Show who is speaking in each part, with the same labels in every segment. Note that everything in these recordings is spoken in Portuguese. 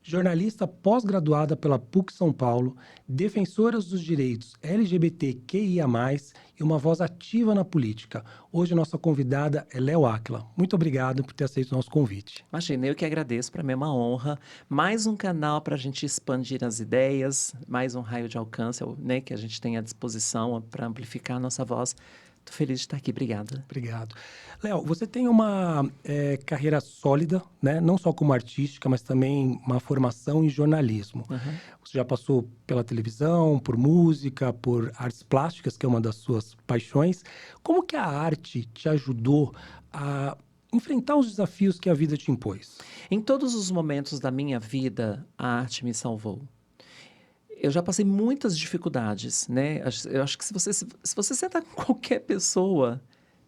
Speaker 1: jornalista pós-graduada pela PUC São Paulo, defensora dos direitos LGBTQIA+, e uma voz ativa na política. Hoje nossa convidada é Léo Áquila. Muito obrigado por ter aceito o nosso convite.
Speaker 2: Imagina, eu que agradeço, para mim é uma honra. Mais um canal para a gente expandir as ideias, mais um raio de alcance, né, que a gente tem à disposição para amplificar a nossa voz. Estou feliz de estar aqui, obrigada.
Speaker 1: Obrigado. Léo, você tem uma carreira sólida, né? Não só como artística, mas também uma formação em jornalismo.
Speaker 2: Uhum.
Speaker 1: Você já passou pela televisão, por música, por artes plásticas, que é uma das suas paixões. Como que a arte te ajudou a enfrentar os desafios que a vida te impôs?
Speaker 2: Em todos os momentos da minha vida, a arte me salvou. Eu já passei muitas dificuldades, né? Eu acho que se você sentar com qualquer pessoa,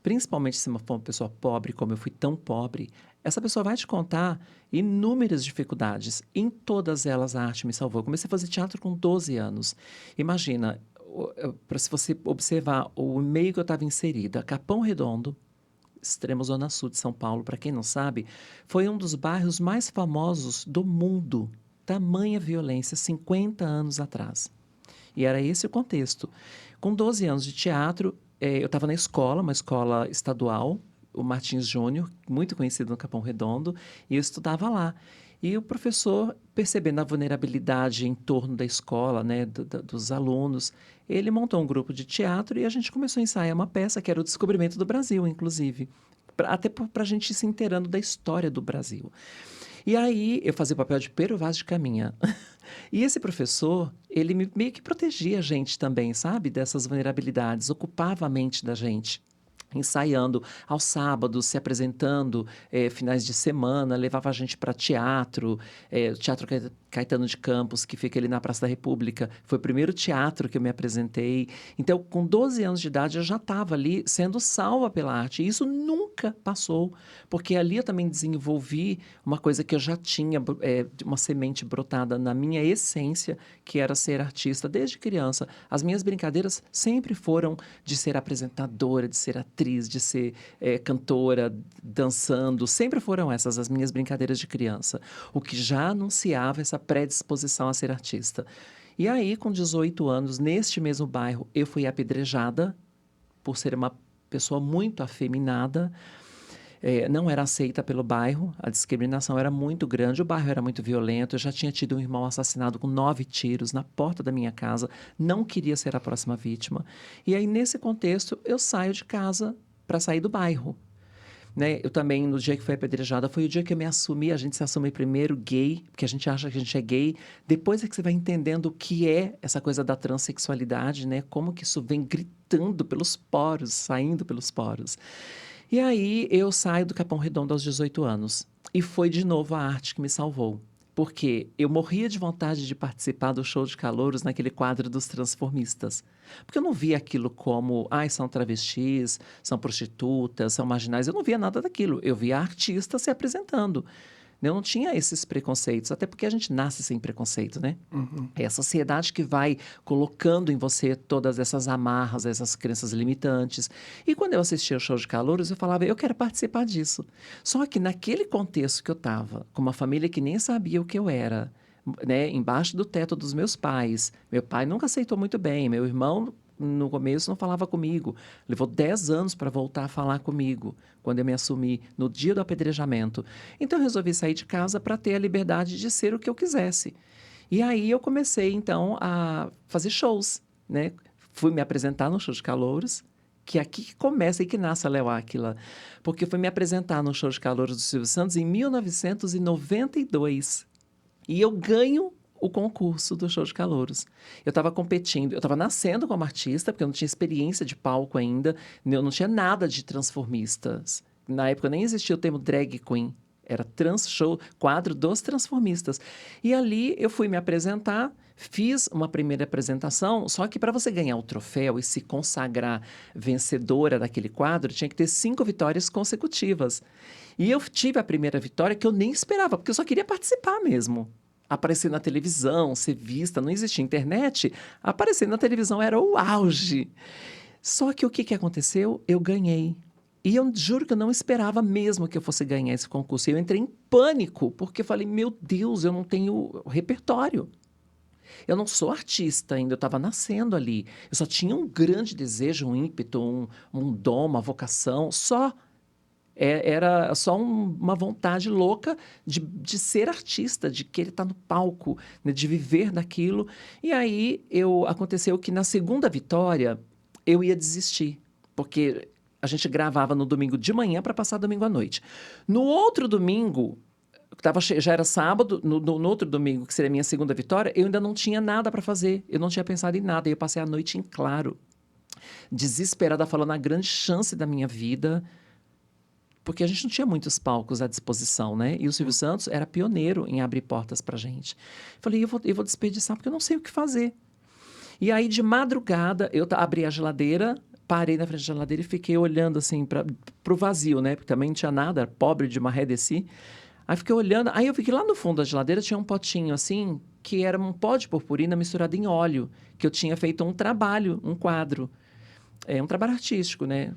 Speaker 2: principalmente se for uma pessoa pobre, como eu fui tão pobre, essa pessoa vai te contar inúmeras dificuldades. Em todas elas, a arte me salvou. Eu comecei a fazer teatro com 12 anos. Imagina, se você observar o meio que eu estava inserida, Capão Redondo, extremo zona sul de São Paulo, para quem não sabe, foi um dos bairros mais famosos do mundo. Tamanha violência 50 anos atrás. E era esse o contexto. Com 12 anos de teatro, eu estava na escola, uma escola estadual, o Martins Júnior, muito conhecido no Capão Redondo, e eu estudava lá. E o professor, percebendo a vulnerabilidade em torno da escola, né, dos alunos, ele montou um grupo de teatro e a gente começou a ensaiar uma peça que era o Descobrimento do Brasil, inclusive. Até para a gente ir se inteirando da história do Brasil. E aí, eu fazia o papel de Pero Vaz de Caminha. E esse professor, ele meio que protegia a gente também, sabe? Dessas vulnerabilidades, ocupava a mente da gente. Ensaiando aos sábados, se apresentando, finais de semana, levava a gente para teatro, o Teatro Caetano de Campos, que fica ali na Praça da República. Foi o primeiro teatro que eu me apresentei. Então, com 12 anos de idade, eu já estava ali sendo salva pela arte. E isso nunca passou, porque ali eu também desenvolvi uma coisa que eu já tinha, uma semente brotada na minha essência, que era ser artista desde criança. As minhas brincadeiras sempre foram de ser apresentadora, de ser atriz, de ser cantora, dançando. Sempre foram essas as minhas brincadeiras de criança. O que já anunciava essa predisposição a ser artista. E aí, com 18 anos, neste mesmo bairro, eu fui apedrejada por ser uma pessoa muito afeminada. Não era aceita pelo bairro, a discriminação era muito grande, o bairro era muito violento, eu já tinha tido um irmão assassinado com 9 tiros na porta da minha casa, não queria ser a próxima vítima. E aí, nesse contexto, eu saio de casa para sair do bairro. Né? Eu também, no dia que fui apedrejada, foi o dia que eu me assumi. A gente se assume primeiro gay, porque a gente acha que a gente é gay. Depois é que você vai entendendo o que é essa coisa da transexualidade, né? Como que isso vem gritando pelos poros, saindo pelos poros. E aí eu saio do Capão Redondo aos 18 anos. E foi de novo a arte que me salvou. Porque eu morria de vontade de participar do show de calouros naquele quadro dos transformistas. Porque eu não via aquilo como, são travestis, são prostitutas, são marginais. Eu não via nada daquilo. Eu via artistas se apresentando. Eu não tinha esses preconceitos, até porque a gente nasce sem preconceito, né?
Speaker 1: Uhum.
Speaker 2: É a sociedade que vai colocando em você todas essas amarras, essas crenças limitantes. E quando eu assistia ao show de calouros, eu falava, eu quero participar disso. Só que naquele contexto que eu estava, com uma família que nem sabia o que eu era, né, embaixo do teto dos meus pais, meu pai nunca aceitou muito bem, meu irmão no começo não falava comigo, levou 10 anos para voltar a falar comigo, quando eu me assumi no dia do apedrejamento. Então eu resolvi sair de casa para ter a liberdade de ser o que eu quisesse. E aí eu comecei, então, a fazer shows, né? Fui me apresentar no show de calouros, que é aqui que começa e que nasce a Léo Áquila. Porque eu fui me apresentar no show de calouros do Silvio Santos em 1992. E eu ganho o concurso do show de calouros. Eu estava competindo, eu estava nascendo como artista, porque eu não tinha experiência de palco ainda, eu não tinha nada de transformistas. Na época nem existia o termo drag queen. Era show, quadro dos transformistas. E ali eu fui me apresentar, fiz uma primeira apresentação, só que para você ganhar o troféu e se consagrar vencedora daquele quadro, tinha que ter 5 vitórias consecutivas. E eu tive a primeira vitória que eu nem esperava, porque eu só queria participar mesmo. Aparecer na televisão, ser vista, não existia internet, aparecer na televisão era o auge. Só que o que aconteceu? Eu ganhei. E eu juro que eu não esperava mesmo que eu fosse ganhar esse concurso. Eu entrei em pânico, porque eu falei, meu Deus, eu não tenho repertório. Eu não sou artista ainda, eu estava nascendo ali. Eu só tinha um grande desejo, um ímpeto, um dom, uma vocação, só. Era só uma vontade louca de ser artista, de querer estar no palco, né, de viver daquilo. E aí aconteceu que na segunda vitória eu ia desistir, porque a gente gravava no domingo de manhã para passar domingo à noite. No outro domingo, já era sábado, no outro domingo, que seria a minha segunda vitória, eu ainda não tinha nada para fazer, eu não tinha pensado em nada, eu passei a noite em claro, desesperada, falando a grande chance da minha vida, porque a gente não tinha muitos palcos à disposição, né? E o Silvio Santos era pioneiro em abrir portas pra gente. Falei, eu vou desperdiçar porque eu não sei o que fazer. E aí, de madrugada, eu abri a geladeira, parei na frente da geladeira e fiquei olhando assim pro vazio, né? Porque também não tinha nada, era pobre de maré, desci. Aí fiquei olhando, aí eu vi que lá no fundo da geladeira tinha um potinho assim, que era um pó de purpurina misturado em óleo, que eu tinha feito um trabalho, um quadro. Um trabalho artístico, né?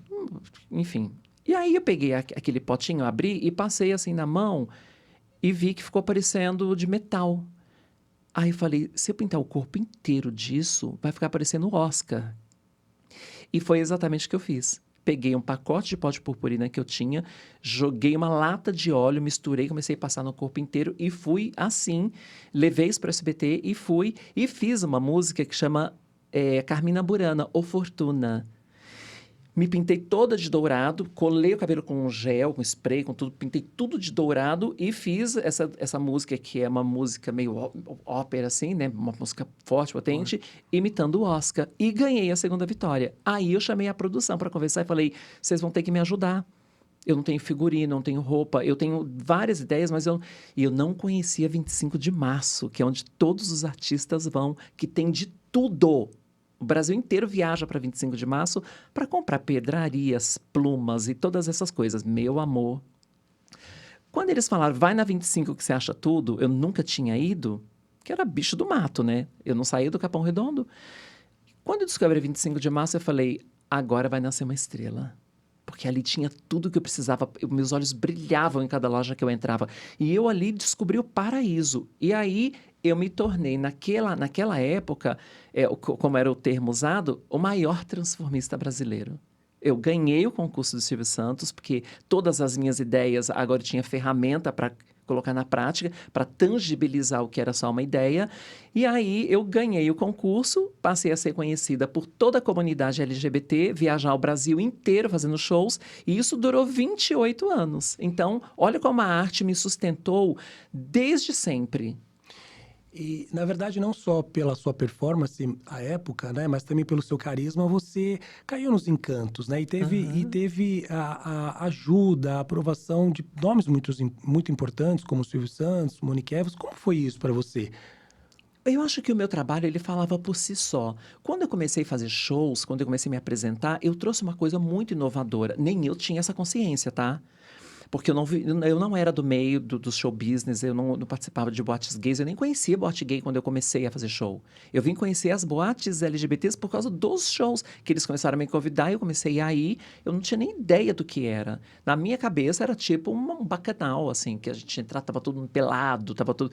Speaker 2: Enfim. E aí eu peguei aquele potinho, abri e passei assim na mão e vi que ficou parecendo de metal. Aí eu falei, se eu pintar o corpo inteiro disso, vai ficar parecendo o Oscar. E foi exatamente o que eu fiz. Peguei um pacote de pó de purpurina que eu tinha, joguei uma lata de óleo, misturei, comecei a passar no corpo inteiro e fui assim, levei isso para o SBT e fui e fiz uma música que chama Carmina Burana, O Fortuna. Me pintei toda de dourado, colei o cabelo com gel, com spray, com tudo, pintei tudo de dourado e fiz essa música que é uma música meio ópera, assim, né? Uma música forte, potente, imitando o Oscar. E ganhei a segunda vitória. Aí eu chamei a produção para conversar e falei, vocês vão ter que me ajudar. Eu não tenho figurino, não tenho roupa, eu tenho várias ideias, mas eu não conhecia 25 de março, que é onde todos os artistas vão, que tem de tudo. O Brasil inteiro viaja para 25 de março para comprar pedrarias, plumas e todas essas coisas. Meu amor. Quando eles falaram, vai na 25 que você acha tudo, eu nunca tinha ido, que era bicho do mato, né? Eu não saía do Capão Redondo. Quando eu descobri 25 de março, eu falei, agora vai nascer uma estrela. Porque ali tinha tudo que eu precisava, meus olhos brilhavam em cada loja que eu entrava. E eu ali descobri o paraíso. E aí eu me tornei, naquela época, como era o termo usado, o maior transformista brasileiro. Eu ganhei o concurso do Silvio Santos, porque todas as minhas ideias agora tinha ferramenta para colocar na prática, para tangibilizar o que era só uma ideia. E aí eu ganhei o concurso, passei a ser conhecida por toda a comunidade LGBT, viajar o Brasil inteiro fazendo shows, e isso durou 28 anos. Então, olha como a arte me sustentou desde sempre.
Speaker 1: E, na verdade, não só pela sua performance à época, né, mas também pelo seu carisma, você caiu nos encantos, né? E teve a ajuda, a aprovação de nomes muito importantes, como Silvio Santos, Monique Evans. Como foi isso para você?
Speaker 2: Eu acho que o meu trabalho, ele falava por si só. Quando eu comecei a fazer shows, quando eu comecei a me apresentar, eu trouxe uma coisa muito inovadora. Nem eu tinha essa consciência, tá? Porque eu não era do meio do show business, eu não participava de boates gays, eu nem conhecia boate gay quando eu comecei a fazer show. Eu vim conhecer as boates LGBTs por causa dos shows, que eles começaram a me convidar e eu comecei a ir, eu não tinha nem ideia do que era. Na minha cabeça era tipo um bacanal, assim, que a gente entrava, tava todo pelado, tava tudo...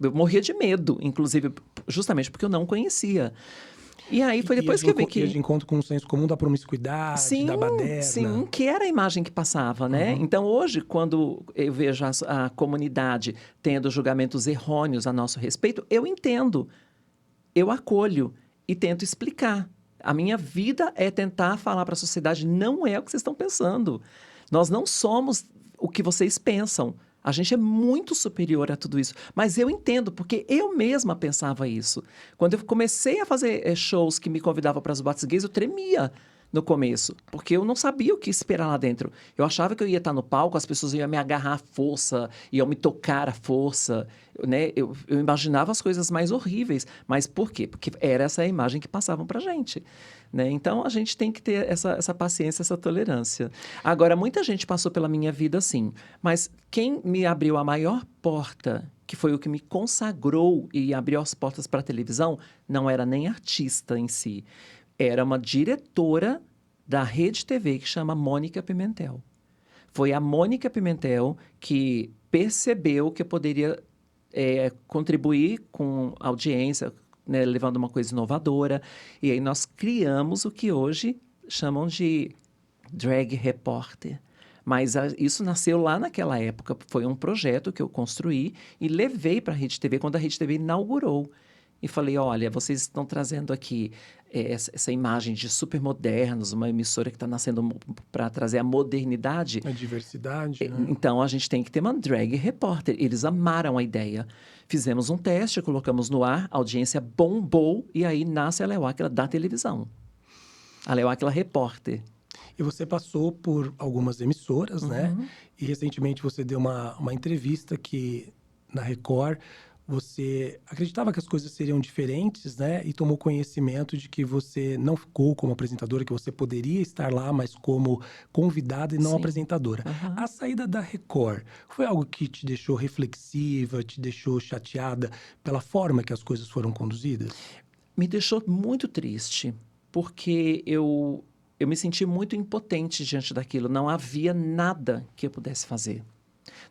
Speaker 2: Eu morria de medo, inclusive, justamente porque eu não conhecia. E aí foi depois que eu vi
Speaker 1: Ia
Speaker 2: que...
Speaker 1: de encontro com o senso comum da promiscuidade,
Speaker 2: Sim,
Speaker 1: da baderna.
Speaker 2: sim, que era a imagem que passava, né? Então, hoje, quando eu vejo a comunidade tendo julgamentos errôneos a nosso respeito, eu entendo, eu acolho e tento explicar. A minha vida é tentar falar para a sociedade, não é o que vocês estão pensando. Nós não somos o que vocês pensam. A gente é muito superior a tudo isso. Mas eu entendo, porque eu mesma pensava isso. Quando eu comecei a fazer shows que me convidavam para as boates gays, eu tremia no começo, porque eu não sabia o que esperar lá dentro. Eu achava que eu ia estar no palco, as pessoas iam me agarrar à força, iam me tocar à força, né? Eu imaginava as coisas mais horríveis. Mas por quê? Porque era essa a imagem que passavam pra gente, né? Então, a gente tem que ter essa paciência, essa tolerância. Agora, muita gente passou pela minha vida assim, mas quem me abriu a maior porta, que foi o que me consagrou e abriu as portas para a televisão, não era nem artista em si. Era uma diretora da Rede TV que chama Mônica Pimentel. Foi a Mônica Pimentel que percebeu que eu poderia contribuir com a audiência, né, levando uma coisa inovadora. E aí nós criamos o que hoje chamam de drag repórter. Mas isso nasceu lá naquela época. Foi um projeto que eu construí e levei para a Rede TV quando a Rede TV inaugurou. E falei, olha, vocês estão trazendo aqui essa imagem de supermodernos, uma emissora que está nascendo para trazer a modernidade.
Speaker 1: A diversidade, né?
Speaker 2: Então, a gente tem que ter uma drag repórter. Eles amaram a ideia. Fizemos um teste, colocamos no ar, a audiência bombou, e aí nasce a Léo Áquila da televisão. A Léo Áquila repórter.
Speaker 1: E você passou por algumas emissoras, né? E recentemente você deu uma entrevista que, na Record, você acreditava que as coisas seriam diferentes, né? E tomou conhecimento de que você não ficou como apresentadora, que você poderia estar lá, mas como convidada e não
Speaker 2: Sim.
Speaker 1: apresentadora. A saída da Record foi algo que te deixou reflexiva, te deixou chateada pela forma que as coisas foram conduzidas?
Speaker 2: Me deixou muito triste, porque eu me senti muito impotente diante daquilo. Não havia nada que eu pudesse fazer.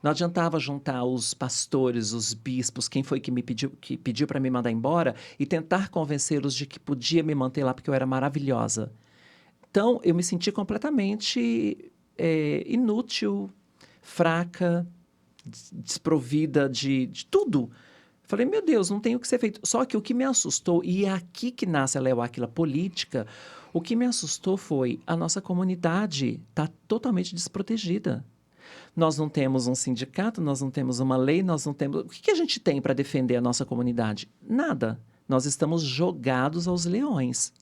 Speaker 2: Não adiantava juntar os pastores, os bispos, quem foi que pediu para me mandar embora e tentar convencê-los de que podia me manter lá porque eu era maravilhosa. Então, eu me senti completamente inútil, fraca, desprovida de tudo. Falei, meu Deus, não tem o que ser feito. Só que o que me assustou, e é aqui que nasce a Léo Áquila política, o que me assustou foi a nossa comunidade está totalmente desprotegida. Nós não temos um sindicato, nós não temos uma lei, nós não temos... O que a gente tem para defender a nossa comunidade? Nada. Nós estamos jogados aos leões.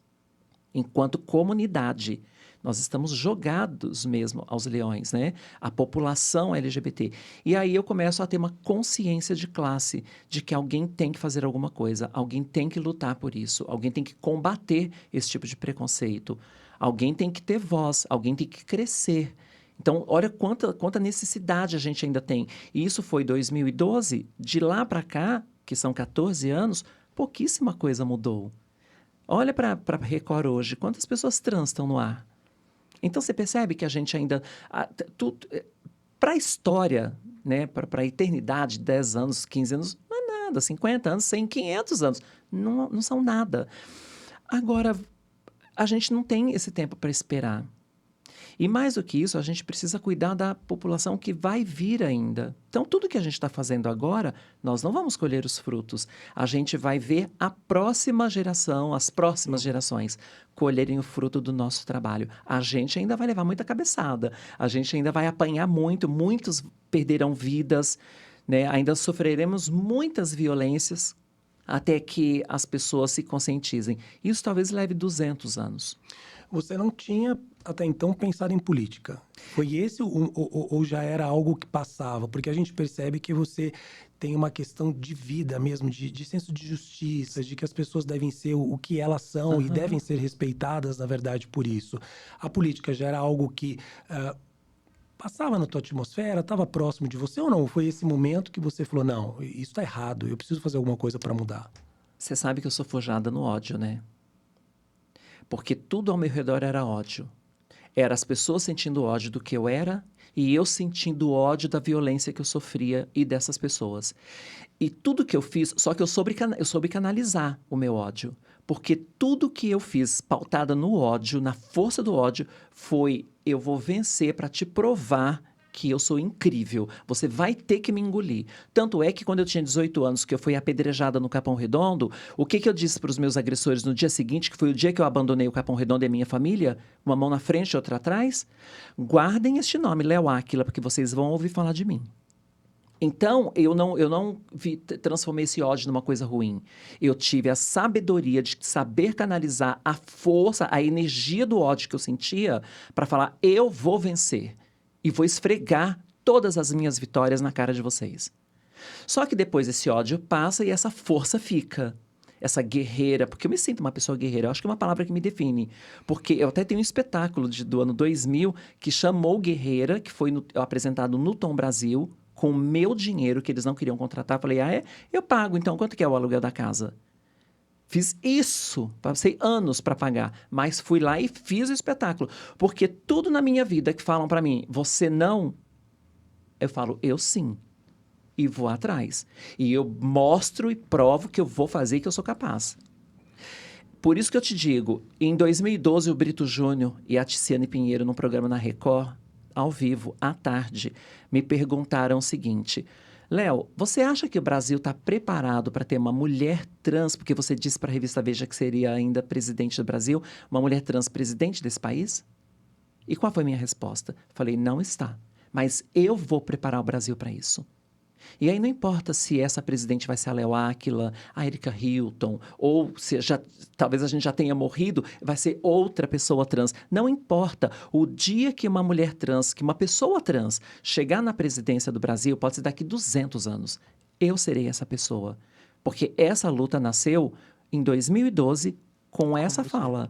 Speaker 2: Enquanto comunidade, nós estamos jogados mesmo aos leões, né? A população LGBT. E aí eu começo a ter uma consciência de classe, de que alguém tem que fazer alguma coisa, alguém tem que lutar por isso, alguém tem que combater esse tipo de preconceito, alguém tem que ter voz, alguém tem que crescer. Então, olha quanta necessidade a gente ainda tem. E isso foi 2012. De lá para cá, que são 14 anos, pouquíssima coisa mudou. Olha para Record hoje, quantas pessoas trans estão no ar? Então, você percebe que a gente ainda... Para a história, né, para a eternidade, 10 anos, 15 anos, não é nada. 50 anos, 100, 500 anos, não são nada. Agora, a gente não tem esse tempo para esperar. E mais do que isso, a gente precisa cuidar da população que vai vir ainda. Então, tudo que a gente está fazendo agora, nós não vamos colher os frutos. A gente vai ver a próxima geração, as próximas gerações, colherem o fruto do nosso trabalho. A gente ainda vai levar muita cabeçada. A gente ainda vai apanhar muito. Muitos perderão vidas, né? Ainda sofreremos muitas violências até que as pessoas se conscientizem. Isso talvez leve 200 anos.
Speaker 1: Você não tinha, até então, pensado em política. Foi esse ou já era algo que passava? Porque a gente percebe que você tem uma questão de vida mesmo, de senso de justiça, de que as pessoas devem ser o que elas são e devem ser respeitadas, na verdade, por isso. A política já era algo que passava na tua atmosfera, estava próximo de você ou não? Foi esse momento que você falou, não, isso está errado, eu preciso fazer alguma coisa para mudar?
Speaker 2: Você sabe que eu sou forjada no ódio, né? Porque tudo ao meu redor era ódio. Era as pessoas sentindo ódio do que eu era e eu sentindo ódio da violência que eu sofria e dessas pessoas. E tudo que eu fiz, só que eu soube canalizar o meu ódio. Porque tudo que eu fiz pautada no ódio, na força do ódio, foi eu vou vencer para te provar que eu sou incrível, você vai ter que me engolir. Tanto é que quando eu tinha 18 anos, que eu fui apedrejada no Capão Redondo, o que eu disse para os meus agressores no dia seguinte, que foi o dia que eu abandonei o Capão Redondo e a minha família, uma mão na frente e outra atrás? Guardem este nome, Léo Áquila, porque vocês vão ouvir falar de mim. Então, eu não transformei esse ódio numa coisa ruim. Eu tive a sabedoria de saber canalizar a força, a energia do ódio que eu sentia para falar, eu vou vencer. E vou esfregar todas as minhas vitórias na cara de vocês. Só que depois esse ódio passa e essa força fica. Essa guerreira, porque eu me sinto uma pessoa guerreira, eu acho que é uma palavra que me define. Porque eu até tenho um espetáculo do ano 2000 que chamou Guerreira, que foi apresentado no Tom Brasil, com o meu dinheiro, que eles não queriam contratar. Eu falei, eu pago, então quanto que é o aluguel da casa? Fiz isso, passei anos para pagar, mas fui lá e fiz o espetáculo. Porque tudo na minha vida que falam para mim, você não, eu falo, eu sim. E vou atrás. E eu mostro e provo que eu vou fazer e que eu sou capaz. Por isso que eu te digo, em 2012, o Brito Júnior e a Tiziane Pinheiro, num programa na Record, ao vivo, à tarde, me perguntaram o seguinte: Léo, você acha que o Brasil está preparado para ter uma mulher trans, porque você disse para a revista Veja que seria ainda presidente do Brasil, uma mulher trans presidente desse país? E qual foi a minha resposta? Falei, não está. Mas eu vou preparar o Brasil para isso. E aí não importa se essa presidente vai ser a Léo Áquila, a Erika Hilton, ou se talvez a gente já tenha morrido, vai ser outra pessoa trans. Não importa. O dia que uma mulher trans, que uma pessoa trans chegar na presidência do Brasil, pode ser daqui 200 anos, eu serei essa pessoa. Porque essa luta nasceu em 2012 com essa
Speaker 1: você.
Speaker 2: fala.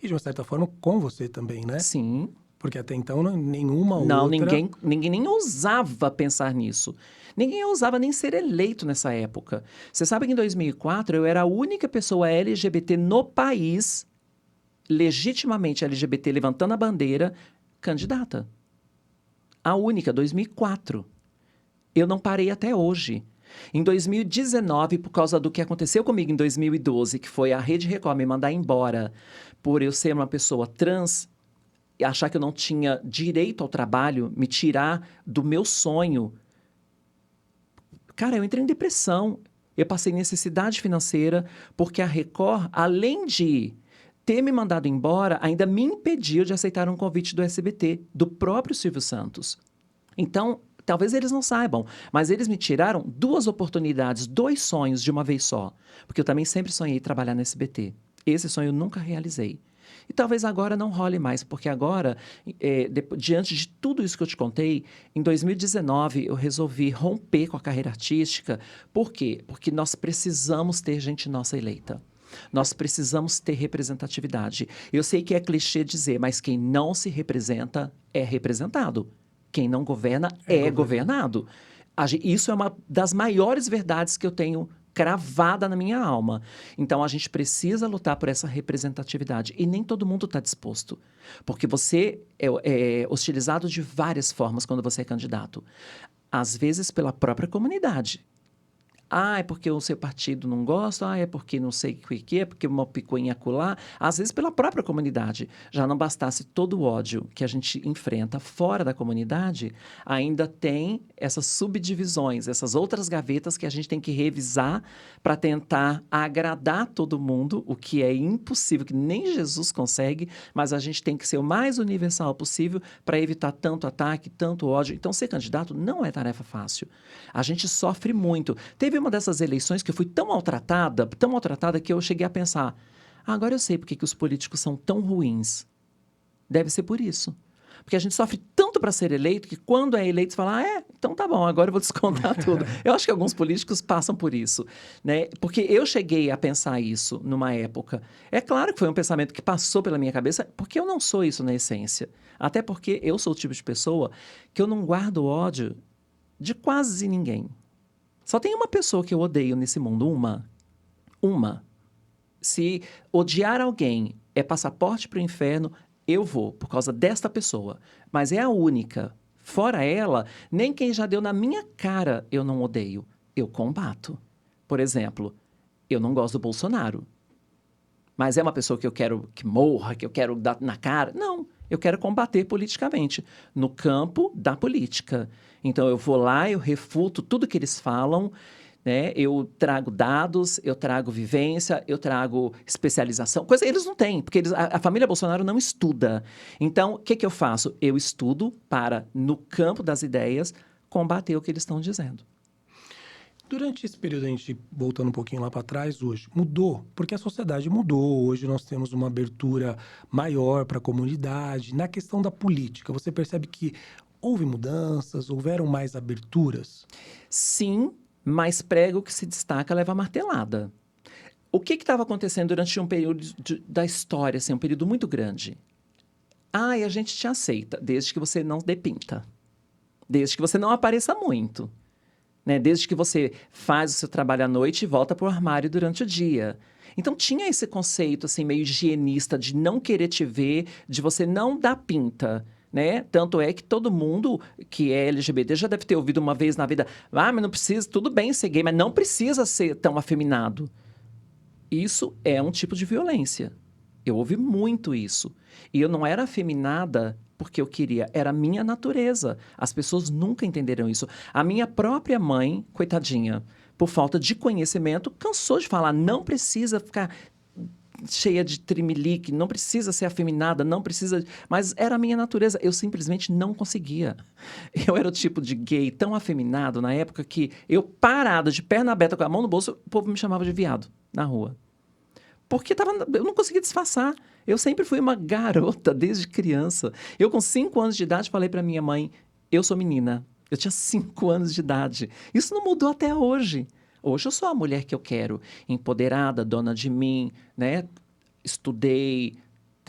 Speaker 1: E de uma certa forma com você também, né?
Speaker 2: Sim.
Speaker 1: Porque até então nenhuma
Speaker 2: Não,
Speaker 1: outra...
Speaker 2: ninguém nem ousava pensar nisso. Ninguém ousava nem ser eleito nessa época. Você sabe que em 2004 eu era a única pessoa LGBT no país, legitimamente LGBT, levantando a bandeira, candidata. A única, 2004. Eu não parei até hoje. Em 2019, por causa do que aconteceu comigo em 2012, que foi a Rede Record me mandar embora por eu ser uma pessoa trans, e achar que eu não tinha direito ao trabalho, me tirar do meu sonho. Cara, eu entrei em depressão. Eu passei necessidade financeira, porque a Record, além de ter me mandado embora, ainda me impediu de aceitar um convite do SBT, do próprio Silvio Santos. Então, talvez eles não saibam, mas eles me tiraram 2 oportunidades, 2 sonhos de uma vez só. Porque eu também sempre sonhei trabalhar no SBT. Esse sonho eu nunca realizei. E talvez agora não role mais, porque agora, diante de tudo isso que eu te contei, em 2019 eu resolvi romper com a carreira artística. Por quê? Porque nós precisamos ter gente nossa eleita. Nós precisamos ter representatividade. Eu sei que é clichê dizer, mas quem não se representa é representado. Quem não governa é governado. Isso é uma das maiores verdades que eu tenho cravada na minha alma. Então, a gente precisa lutar por essa representatividade. E nem todo mundo está disposto. Porque você é hostilizado de várias formas quando você é candidato. Às vezes, pela própria comunidade. Ah, é porque o seu partido não gosta, ah, é porque não sei o que é, porque uma picuinha acolá. Às vezes pela própria comunidade. Já não bastasse todo o ódio que a gente enfrenta fora da comunidade, ainda tem essas subdivisões, essas outras gavetas que a gente tem que revisar para tentar agradar todo mundo, o que é impossível, que nem Jesus consegue, mas a gente tem que ser o mais universal possível para evitar tanto ataque, tanto ódio. Então, ser candidato não é tarefa fácil. A gente sofre muito. Teve uma dessas eleições que eu fui tão maltratada que eu cheguei a pensar, agora eu sei por que os políticos são tão ruins. Deve ser por isso. Porque a gente sofre tanto para ser eleito que quando é eleito você fala, então tá bom, agora eu vou descontar tudo. Eu acho que alguns políticos passam por isso, né? Porque eu cheguei a pensar isso numa época. É claro que foi um pensamento que passou pela minha cabeça, porque eu não sou isso na essência. Até porque eu sou o tipo de pessoa que eu não guardo ódio de quase ninguém. Só tem uma pessoa que eu odeio nesse mundo, uma. Se odiar alguém é passaporte para o inferno, eu vou, por causa desta pessoa. Mas é a única. Fora ela, nem quem já deu na minha cara eu não odeio. Eu combato. Por exemplo, eu não gosto do Bolsonaro. Mas é uma pessoa que eu quero que morra, que eu quero dar na cara? Não, eu quero combater politicamente, no campo da política. Então, eu vou lá, eu refuto tudo que eles falam, né? Eu trago dados, eu trago vivência, eu trago especialização. Coisa que eles não têm, porque a família Bolsonaro não estuda. Então, o que eu faço? Eu estudo para, no campo das ideias, combater o que eles estão dizendo.
Speaker 1: Durante esse período, a gente, voltando um pouquinho lá para trás, hoje, mudou, porque a sociedade mudou. Hoje nós temos uma abertura maior para a comunidade. Na questão da política, você percebe que houve mudanças, houveram mais aberturas?
Speaker 2: Sim, mas prego que se destaca leva martelada. O que estava acontecendo durante um período da história, assim, um período muito grande? E a gente te aceita, desde que você não depinta. Desde que você não apareça muito. né? Desde que você faz o seu trabalho à noite e volta para o armário durante o dia. Então tinha esse conceito assim meio higienista de não querer te ver, de você não dar pinta, né? Tanto é que todo mundo que é LGBT já deve ter ouvido uma vez na vida, mas não precisa, tudo bem ser gay, mas não precisa ser tão afeminado. Isso é um tipo de violência. Eu ouvi muito isso. E eu não era afeminada porque eu queria, era a minha natureza. As pessoas nunca entenderam isso. A minha própria mãe, coitadinha, por falta de conhecimento, cansou de falar, não precisa ficar cheia de trimelique, não precisa ser afeminada, não precisa... Mas era a minha natureza, eu simplesmente não conseguia. Eu era o tipo de gay tão afeminado na época que eu, parada, de perna aberta, com a mão no bolso, o povo me chamava de viado na rua. Porque eu não conseguia disfarçar. Eu sempre fui uma garota desde criança. Eu, com 5 anos de idade, falei para minha mãe, eu sou menina. Eu tinha 5 anos de idade. Isso não mudou até hoje. Hoje eu sou a mulher que eu quero, empoderada, dona de mim, né? Estudei,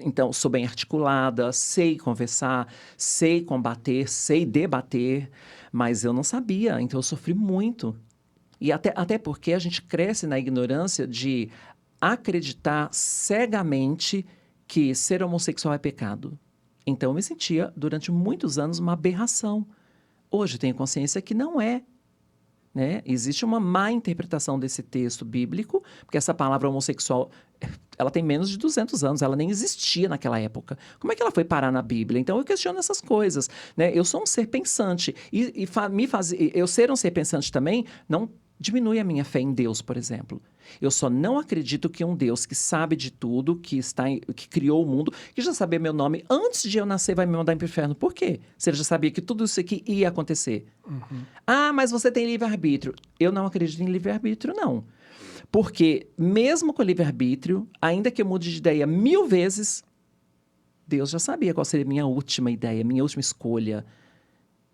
Speaker 2: então sou bem articulada, sei conversar, sei combater, sei debater, mas eu não sabia, então eu sofri muito. E até porque a gente cresce na ignorância de acreditar cegamente que ser homossexual é pecado. Então eu me sentia, durante muitos anos, uma aberração. Hoje eu tenho consciência que não é, né? Existe uma má interpretação desse texto bíblico, porque essa palavra homossexual, ela tem menos de 200 anos, ela nem existia naquela época. Como é que ela foi parar na Bíblia? Então eu questiono essas coisas, né? Eu sou um ser pensante eu ser um ser pensante também não diminui a minha fé em Deus, por exemplo. Eu só não acredito que um Deus que sabe de tudo, que criou o mundo, que já sabia meu nome antes de eu nascer, vai me mandar para o inferno. Por quê? Se ele já sabia que tudo isso aqui ia acontecer. Ah, mas você tem livre-arbítrio. Eu não acredito em livre-arbítrio, não. Porque mesmo com livre-arbítrio, ainda que eu mude de ideia 1000 vezes, Deus já sabia qual seria a minha última ideia, minha última escolha.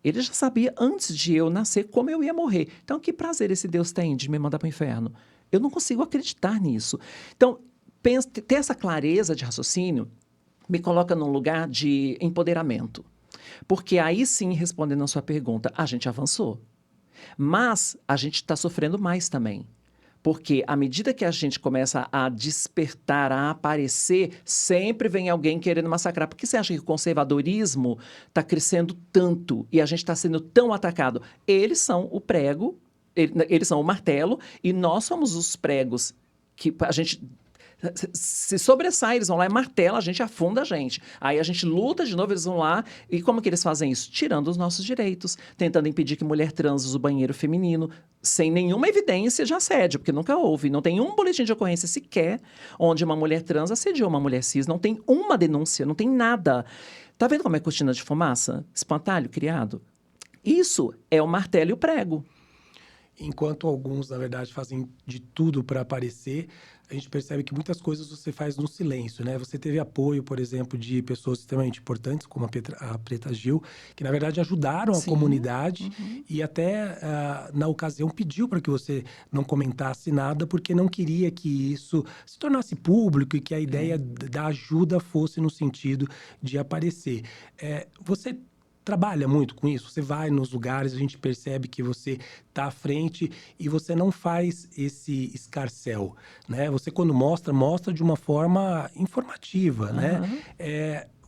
Speaker 2: Ele já sabia antes de eu nascer como eu ia morrer. Então, que prazer esse Deus tem de me mandar para o inferno? Eu não consigo acreditar nisso. Então, ter essa clareza de raciocínio me coloca num lugar de empoderamento. Porque aí sim, respondendo a sua pergunta, a gente avançou. Mas a gente está sofrendo mais também. Porque à medida que a gente começa a despertar, a aparecer, sempre vem alguém querendo massacrar. Por que você acha que o conservadorismo está crescendo tanto e a gente está sendo tão atacado? Eles são o prego, eles são o martelo e nós somos os pregos que a gente se sobressai, eles vão lá e martela, a gente afunda a gente. Aí a gente luta de novo, eles vão lá. E como que eles fazem isso? Tirando os nossos direitos, tentando impedir que mulher trans use o banheiro feminino, sem nenhuma evidência de assédio, porque nunca houve. Não tem um boletim de ocorrência sequer onde uma mulher trans assediou uma mulher cis. Não tem uma denúncia, não tem nada. Tá vendo como é cortina de fumaça? Espantalho criado? Isso é o martelo e o prego.
Speaker 1: Enquanto alguns, na verdade, fazem de tudo para aparecer, a gente percebe que muitas coisas você faz no silêncio, né? Você teve apoio, por exemplo, de pessoas extremamente importantes, como a Preta Gil, que, na verdade, ajudaram a
Speaker 2: Sim.
Speaker 1: comunidade e até, na ocasião, pediu para que você não comentasse nada, porque não queria que isso se tornasse público e que a ideia da ajuda fosse no sentido de aparecer. Você trabalha muito com isso, você vai nos lugares, a gente percebe que você está à frente e você não faz esse escarcéu, né? Você, quando mostra de uma forma informativa, né?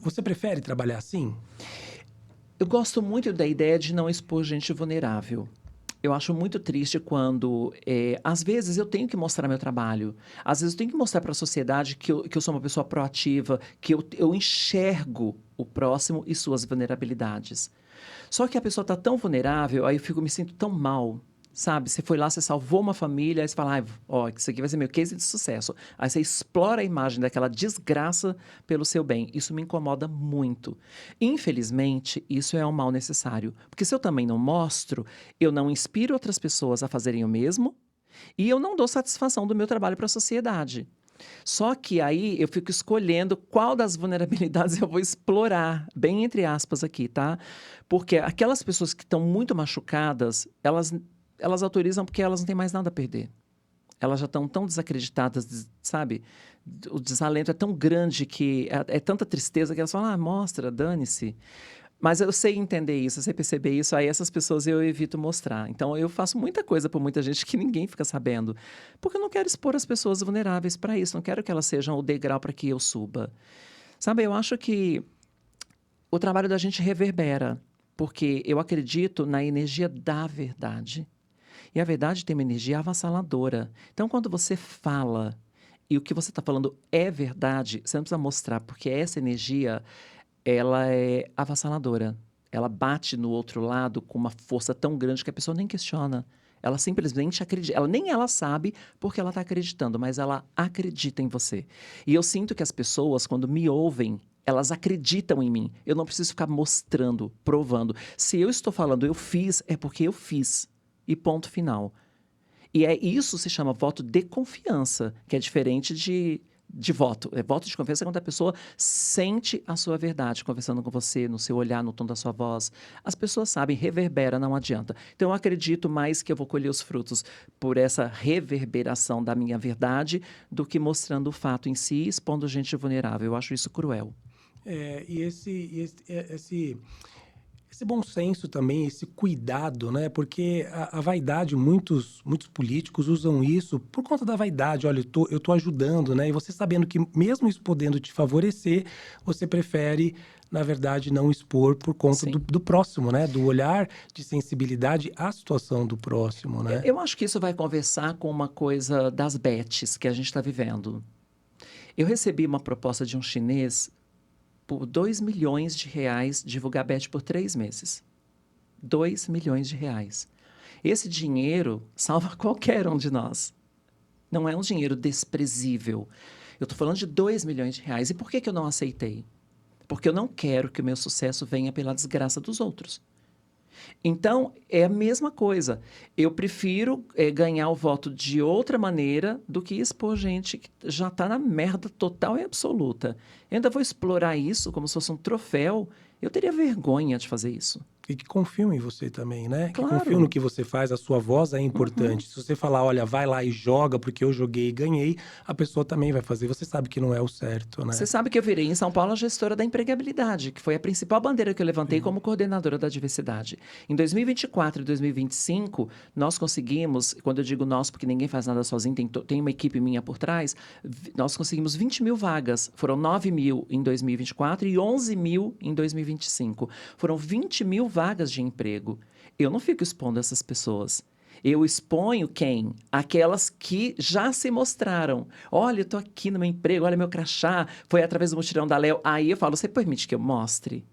Speaker 1: Você prefere trabalhar assim?
Speaker 2: Eu gosto muito da ideia de não expor gente vulnerável. Eu acho muito triste quando, às vezes, eu tenho que mostrar meu trabalho. Às vezes, eu tenho que mostrar para a sociedade que eu sou uma pessoa proativa, que eu enxergo o próximo e suas vulnerabilidades. Só que a pessoa está tão vulnerável, aí me sinto tão mal, sabe? Você foi lá, você salvou uma família, aí você fala, ó, isso aqui vai ser meu case de sucesso. Aí você explora a imagem daquela desgraça pelo seu bem. Isso me incomoda muito. Infelizmente, isso é um mal necessário. Porque se eu também não mostro, eu não inspiro outras pessoas a fazerem o mesmo e eu não dou satisfação do meu trabalho para a sociedade. Só que aí eu fico escolhendo qual das vulnerabilidades eu vou explorar, bem entre aspas aqui, tá? Porque aquelas pessoas que estão muito machucadas, elas autorizam porque elas não têm mais nada a perder. Elas já estão tão desacreditadas, sabe? O desalento é tão grande que é tanta tristeza que elas falam, mostra, dane-se. Mas eu sei entender isso, eu sei perceber isso, aí essas pessoas eu evito mostrar. Então eu faço muita coisa por muita gente que ninguém fica sabendo, porque eu não quero expor as pessoas vulneráveis para isso, não quero que elas sejam o degrau para que eu suba. Sabe, eu acho que o trabalho da gente reverbera, porque eu acredito na energia da verdade. E a verdade tem uma energia avassaladora. Então, quando você fala e o que você está falando é verdade, você não precisa mostrar, porque essa energia, ela é avassaladora. Ela bate no outro lado com uma força tão grande que a pessoa nem questiona. Ela simplesmente acredita. Ela nem ela sabe porque ela está acreditando, mas ela acredita em você. E eu sinto que as pessoas, quando me ouvem, elas acreditam em mim. Eu não preciso ficar mostrando, provando. Se eu estou falando eu fiz, é porque eu fiz. E ponto final. E isso se chama voto de confiança, que é diferente de voto. É voto de confiança quando a pessoa sente a sua verdade conversando com você, no seu olhar, no tom da sua voz. As pessoas sabem, reverbera, não adianta. Então eu acredito mais que eu vou colher os frutos por essa reverberação da minha verdade do que mostrando o fato em si, expondo gente vulnerável. Eu acho isso cruel.
Speaker 1: E esse bom senso também, esse cuidado, né? Porque a vaidade, muitos políticos usam isso por conta da vaidade. Olha, eu tô ajudando, né? E você sabendo que mesmo isso podendo te favorecer, você prefere, na verdade, não expor por conta
Speaker 2: Sim.
Speaker 1: do próximo, né? Do olhar de sensibilidade à situação do próximo, né?
Speaker 2: Eu acho que isso vai conversar com uma coisa das bets que a gente está vivendo. Eu recebi uma proposta de um chinês por 2 milhões de reais divulgar bet por 3 meses. 2 milhões de reais. Esse dinheiro salva qualquer um de nós. Não é um dinheiro desprezível. Eu estou falando de 2 milhões de reais. E por que que eu não aceitei? Porque eu não quero que o meu sucesso venha pela desgraça dos outros. Então, é a mesma coisa. Eu prefiro ganhar o voto de outra maneira do que expor gente que já está na merda total e absoluta. Eu ainda vou explorar isso como se fosse um troféu. Eu teria vergonha de fazer isso.
Speaker 1: E que confiam em você também, né? Que confiam no
Speaker 2: Claro.
Speaker 1: que você faz, a sua voz é
Speaker 2: Uhum.
Speaker 1: importante. Se você falar, olha, vai lá e joga porque eu joguei e ganhei, a pessoa também vai fazer. Você sabe que não é o certo,
Speaker 2: Você
Speaker 1: né?
Speaker 2: sabe que eu virei em São Paulo a gestora da empregabilidade, que foi a principal bandeira que eu levantei como coordenadora da diversidade. Em 2024 e 2025, nós conseguimos, quando eu digo nós, porque ninguém faz nada sozinho, tem uma equipe minha por trás, nós conseguimos 20 mil vagas. Foram 9 mil em 2024 e 11 mil em 2025. Foram 20 mil vagas de emprego. Eu não fico expondo essas pessoas. Eu exponho quem? Aquelas que já se mostraram. Olha, eu tô aqui no meu emprego, olha meu crachá, foi através do mutirão da Léo. Aí eu falo, você permite que eu mostre?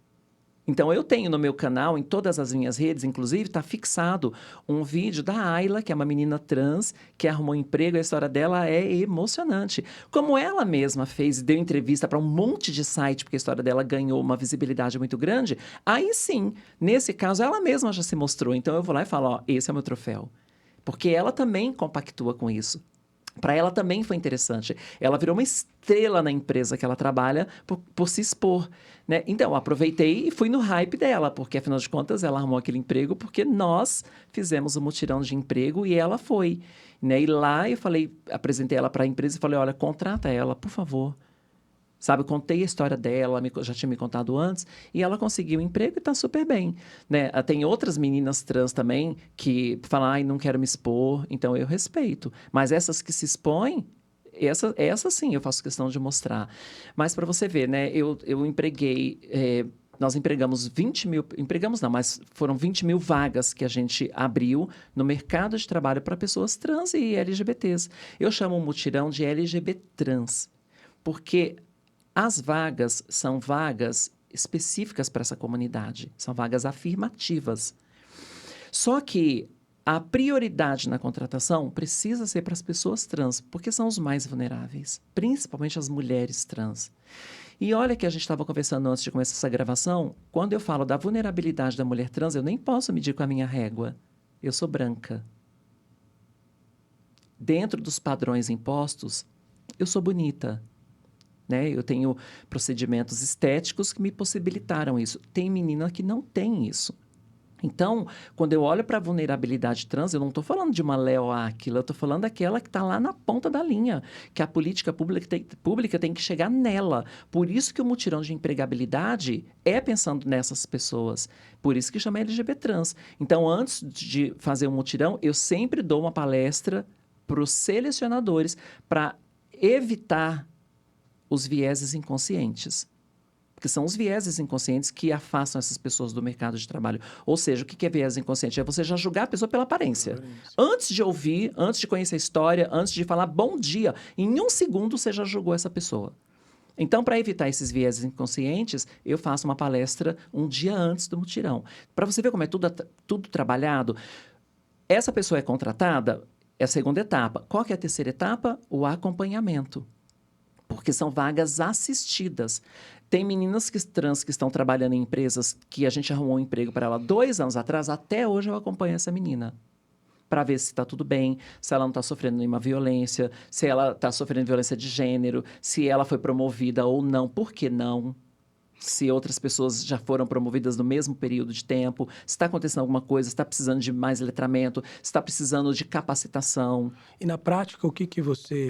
Speaker 2: Então eu tenho no meu canal, em todas as minhas redes, inclusive, está fixado um vídeo da Ayla, que é uma menina trans, que arrumou emprego, a história dela é emocionante. Como ela mesma fez e deu entrevista para um monte de site, porque a história dela ganhou uma visibilidade muito grande, aí sim, nesse caso, ela mesma já se mostrou. Então eu vou lá e falo, ó, esse é o meu troféu. Porque ela também compactua com isso. Para ela também foi interessante. Ela virou uma estrela na empresa que ela trabalha por se expor, né? Então, eu aproveitei e fui no hype dela, porque afinal de contas ela arrumou aquele emprego porque nós fizemos o mutirão de emprego e ela foi, né? E lá eu falei, apresentei ela para a empresa e falei, olha, contrata ela, por favor. Sabe, eu contei a história dela, já tinha me contado antes, e ela conseguiu um emprego e está super bem, né? Tem outras meninas trans também que falam, ai, não quero me expor, então eu respeito. Mas essas que se expõem, essa sim eu faço questão de mostrar. Mas para você ver, né, eu empreguei, nós empregamos 20 mil, empregamos não, mas foram 20 mil vagas que a gente abriu no mercado de trabalho para pessoas trans e LGBTs. Eu chamo o mutirão de LGBT trans, porque as vagas são vagas específicas para essa comunidade, são vagas afirmativas. Só que a prioridade na contratação precisa ser para as pessoas trans, porque são os mais vulneráveis, principalmente as mulheres trans. E olha que a gente estava conversando antes de começar essa gravação, quando eu falo da vulnerabilidade da mulher trans, eu nem posso medir com a minha régua. Eu sou branca. Dentro dos padrões impostos, eu sou bonita. Né? Eu tenho procedimentos estéticos que me possibilitaram isso. Tem menina que não tem isso. Então, quando eu olho para a vulnerabilidade trans, eu não estou falando de uma Léo Áquila, eu estou falando daquela que está lá na ponta da linha, que a política pública tem que chegar nela. Por isso que o mutirão de empregabilidade é pensando nessas pessoas. Por isso que chama LGBT trans. Então, antes de fazer um mutirão, eu sempre dou uma palestra para os selecionadores para evitar os vieses inconscientes. Porque são os vieses inconscientes que afastam essas pessoas do mercado de trabalho. Ou seja, o que é viés inconsciente? É você já julgar a pessoa pela aparência. Antes de ouvir, antes de conhecer a história, antes de falar bom dia, em um segundo você já julgou essa pessoa. Então, para evitar esses vieses inconscientes, eu faço uma palestra um dia antes do mutirão. Para você ver como é tudo trabalhado, essa pessoa é contratada, é a segunda etapa. Qual que é a terceira etapa? O acompanhamento. Porque são vagas assistidas. Tem meninas trans que estão trabalhando em empresas que a gente arrumou um emprego para ela 2 anos atrás. Até hoje eu acompanho essa menina para ver se está tudo bem, se ela não está sofrendo nenhuma violência, se ela está sofrendo violência de gênero, se ela foi promovida ou não, por que não? Se outras pessoas já foram promovidas no mesmo período de tempo, se está acontecendo alguma coisa, se está precisando de mais letramento, se está precisando de capacitação.
Speaker 1: E na prática,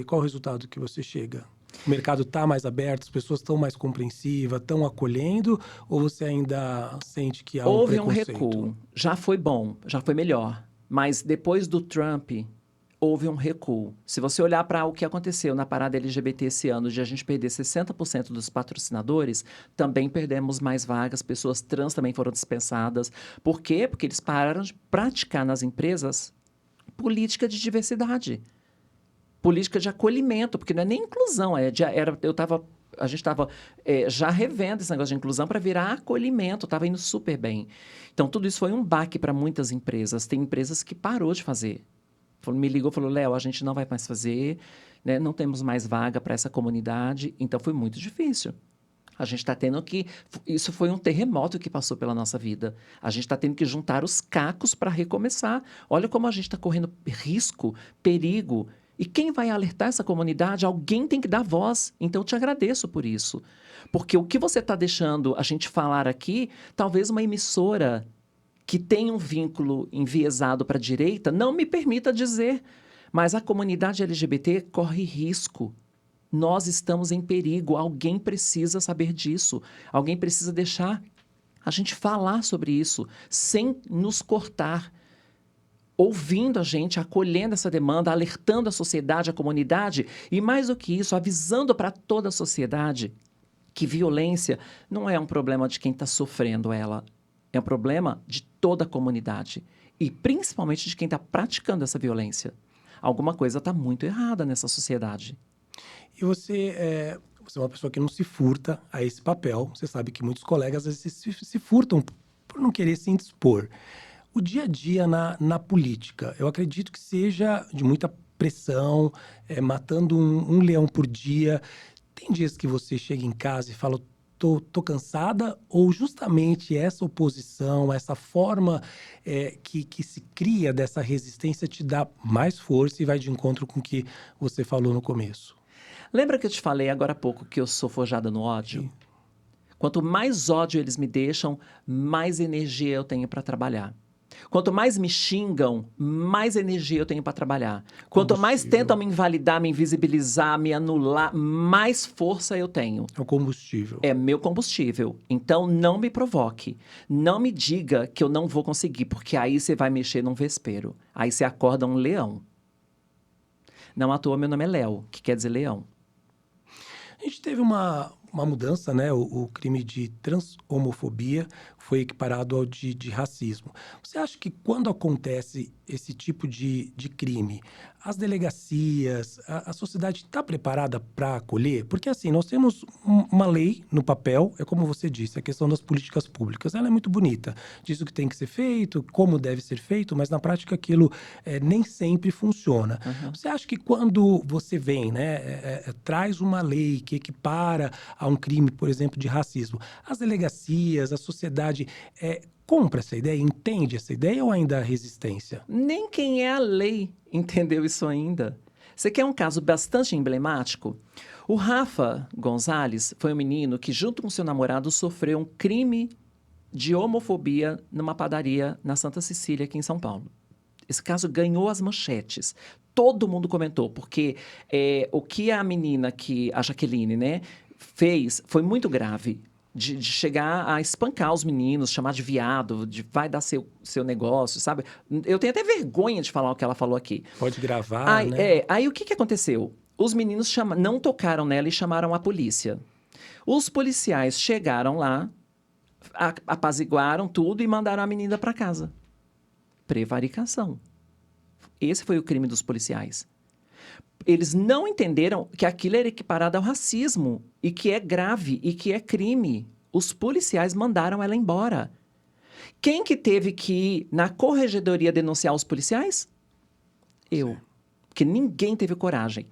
Speaker 1: qual o resultado que você chega? O mercado está mais aberto, as pessoas estão mais compreensivas, estão acolhendo, ou você ainda sente que há um
Speaker 2: Houve um
Speaker 1: preconceito?
Speaker 2: recuo. Já foi bom, já foi melhor. Mas depois do Trump, houve um recuo. Se você olhar para o que aconteceu na parada LGBT esse ano, de a gente perder 60% dos patrocinadores, também perdemos mais vagas, pessoas trans também foram dispensadas. Por quê? Porque eles pararam de praticar nas empresas política de diversidade. Política de acolhimento, porque não é nem inclusão, a gente estava já revendo esse negócio de inclusão para virar acolhimento, estava indo super bem. Então, tudo isso foi um baque para muitas empresas. Tem empresas que parou de fazer. Me ligou e falou, Léo, a gente não vai mais fazer, né? Não temos mais vaga para essa comunidade. Então, foi muito difícil. A gente está tendo que... Isso foi um terremoto que passou pela nossa vida. A gente está tendo que juntar os cacos para recomeçar. Olha como a gente está correndo risco, perigo. E quem vai alertar essa comunidade? Alguém tem que dar voz. Então, eu te agradeço por isso. Porque o que você está deixando a gente falar aqui, talvez uma emissora que tem um vínculo enviesado para a direita não me permita dizer. Mas a comunidade LGBT corre risco. Nós estamos em perigo. Alguém precisa saber disso. Alguém precisa deixar a gente falar sobre isso sem nos cortar. Ouvindo a gente, acolhendo essa demanda, alertando a sociedade, a comunidade e, mais do que isso, avisando para toda a sociedade que violência não é um problema de quem está sofrendo ela, é um problema de toda a comunidade e principalmente de quem está praticando essa violência. Alguma coisa está muito errada nessa sociedade.
Speaker 1: E você é uma pessoa que não se furta a esse papel. Você sabe que muitos colegas às vezes se furtam por não querer se indispor. O dia a dia na política, eu acredito que seja de muita pressão, matando um leão por dia. Tem dias que você chega em casa e fala, tô cansada, ou justamente essa oposição, essa forma que se cria dessa resistência te dá mais força e vai de encontro com o que você falou no começo?
Speaker 2: Lembra que eu te falei agora há pouco que eu sou forjada no ódio?
Speaker 1: Sim.
Speaker 2: Quanto mais ódio eles me deixam, mais energia eu tenho para trabalhar. Quanto mais me xingam, mais energia eu tenho para trabalhar. Quanto mais tentam me invalidar, me invisibilizar, me anular, mais força eu tenho.
Speaker 1: É o combustível.
Speaker 2: É meu combustível. Então, não me provoque. Não me diga que eu não vou conseguir, porque aí você vai mexer num vespeiro. Aí você acorda um leão. Não à toa, meu nome é Léo, que quer dizer leão.
Speaker 1: A gente teve uma mudança, né? O crime de transhomofobia foi equiparado ao de racismo. Você acha que quando acontece esse tipo de crime, as delegacias, a sociedade está preparada para acolher? Porque assim, nós temos uma lei no papel, é como você disse, a questão das políticas públicas, ela é muito bonita, diz o que tem que ser feito, como deve ser feito, mas na prática aquilo nem sempre funciona.
Speaker 2: Uhum.
Speaker 1: Você acha que quando você vem, né, traz uma lei que equipara a um crime, por exemplo, de racismo, as delegacias, a sociedade compra essa ideia, entende essa ideia ou ainda há resistência?
Speaker 2: Nem quem é a lei entendeu isso ainda. Você quer um caso bastante emblemático? O Rafa Gonzalez foi um menino que, junto com seu namorado, sofreu um crime de homofobia numa padaria na Santa Cecília, aqui em São Paulo. Esse caso ganhou as manchetes. Todo mundo comentou, porque o que a menina, a Jaqueline, né, fez foi muito grave. De chegar a espancar os meninos, chamar de viado, de vai dar seu negócio, sabe? Eu tenho até vergonha de falar o que ela falou aqui.
Speaker 1: Pode gravar, né?
Speaker 2: Aí o que aconteceu? Os meninos não tocaram nela e chamaram a polícia. Os policiais chegaram lá, apaziguaram tudo e mandaram a menina para casa. Prevaricação. Esse foi o crime dos policiais. Eles não entenderam que aquilo era equiparado ao racismo e que é grave e que é crime. Os policiais mandaram ela embora. Quem que teve que ir na corregedoria denunciar os policiais? Eu. Porque ninguém teve coragem.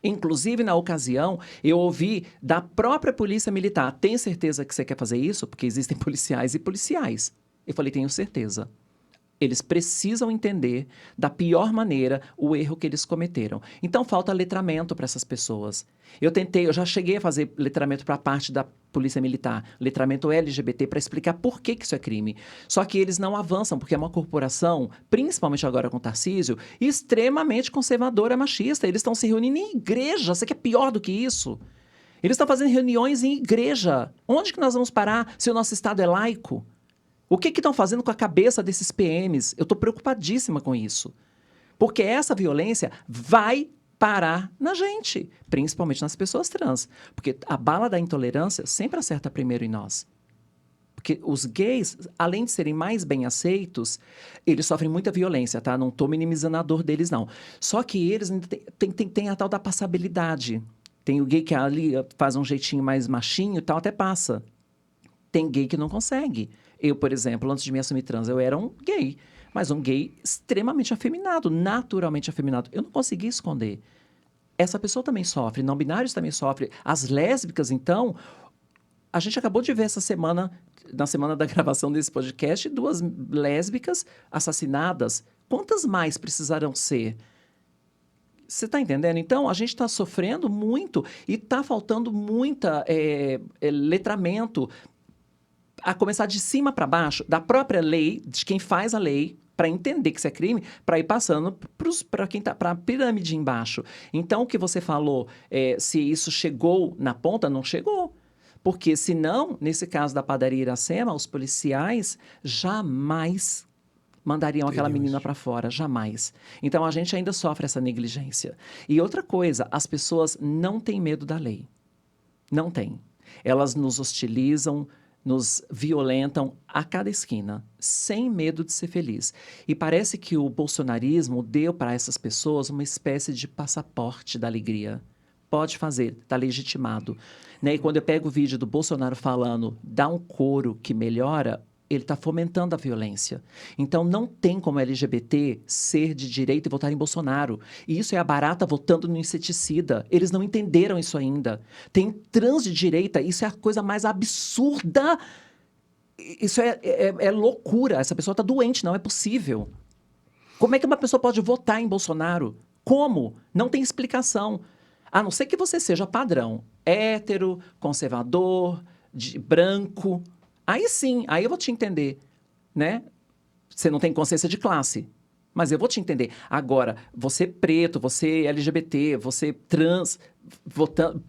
Speaker 2: Inclusive, na ocasião, eu ouvi da própria polícia militar: tem certeza que você quer fazer isso? Porque existem policiais e policiais. Eu falei: tenho certeza. Eles precisam entender da pior maneira o erro que eles cometeram. Então, falta letramento para essas pessoas. Eu já cheguei a fazer letramento para a parte da Polícia Militar, letramento LGBT, para explicar por que isso é crime. Só que eles não avançam, porque é uma corporação, principalmente agora com o Tarcísio, extremamente conservadora, machista. Eles estão se reunindo em igreja. Você quer pior do que isso? Eles estão fazendo reuniões em igreja. Onde que nós vamos parar se o nosso Estado é laico? O que estão fazendo com a cabeça desses PMs? Eu estou preocupadíssima com isso. Porque essa violência vai parar na gente, principalmente nas pessoas trans. Porque a bala da intolerância sempre acerta primeiro em nós. Porque os gays, além de serem mais bem aceitos, eles sofrem muita violência, tá? Não estou minimizando a dor deles, não. Só que eles têm a tal da passabilidade. Tem o gay que ali faz um jeitinho mais machinho e tal, até passa. Tem gay que não consegue. Eu, por exemplo, antes de me assumir trans, eu era um gay. Mas um gay extremamente afeminado, naturalmente afeminado. Eu não conseguia esconder. Essa pessoa também sofre, não binários também sofrem. As lésbicas, então... A gente acabou de ver essa semana, na semana da gravação desse podcast, 2 lésbicas assassinadas. Quantas mais precisarão ser? Você está entendendo? Então, a gente está sofrendo muito e está faltando muita letramento, a começar de cima para baixo, da própria lei, de quem faz a lei, para entender que isso é crime, para ir passando para quem está para a pirâmide embaixo. Então, o que você falou, se isso chegou na ponta, não chegou. Porque, senão, nesse caso da padaria Iracema, os policiais jamais mandariam aquela menina para fora, jamais. Então, a gente ainda sofre essa negligência. E outra coisa, as pessoas não têm medo da lei. Não têm. Elas nos hostilizam, nos violentam a cada esquina, sem medo de ser feliz. E parece que o bolsonarismo deu para essas pessoas uma espécie de passaporte da alegria. Pode fazer, está legitimado. Né? E quando eu pego o vídeo do Bolsonaro falando, dá um couro que melhora, ele está fomentando a violência. Então, não tem como LGBT ser de direita e votar em Bolsonaro. E isso é a barata votando no inseticida. Eles não entenderam isso ainda. Tem trans de direita, isso é a coisa mais absurda. Isso é loucura. Essa pessoa está doente, não é possível. Como é que uma pessoa pode votar em Bolsonaro? Como? Não tem explicação. A não ser que você seja padrão, hétero, conservador, branco. Aí sim, aí eu vou te entender, né? Você não tem consciência de classe, mas eu vou te entender. Agora, você preto, você LGBT, você trans,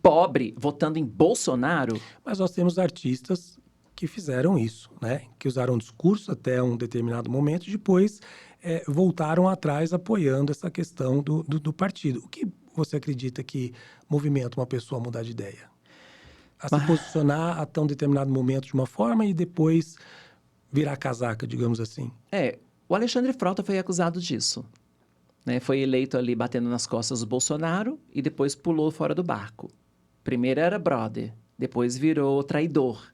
Speaker 2: pobre, votando em Bolsonaro...
Speaker 1: Mas nós temos artistas que fizeram isso, né? Que usaram discurso até um determinado momento e depois voltaram atrás apoiando essa questão do partido. O que você acredita que movimenta uma pessoa a mudar de ideia? A se posicionar até um determinado momento de uma forma e depois virar casaca, digamos assim.
Speaker 2: O Alexandre Frota foi acusado disso. Né? Foi eleito ali batendo nas costas do Bolsonaro e depois pulou fora do barco. Primeiro era brother, depois virou traidor.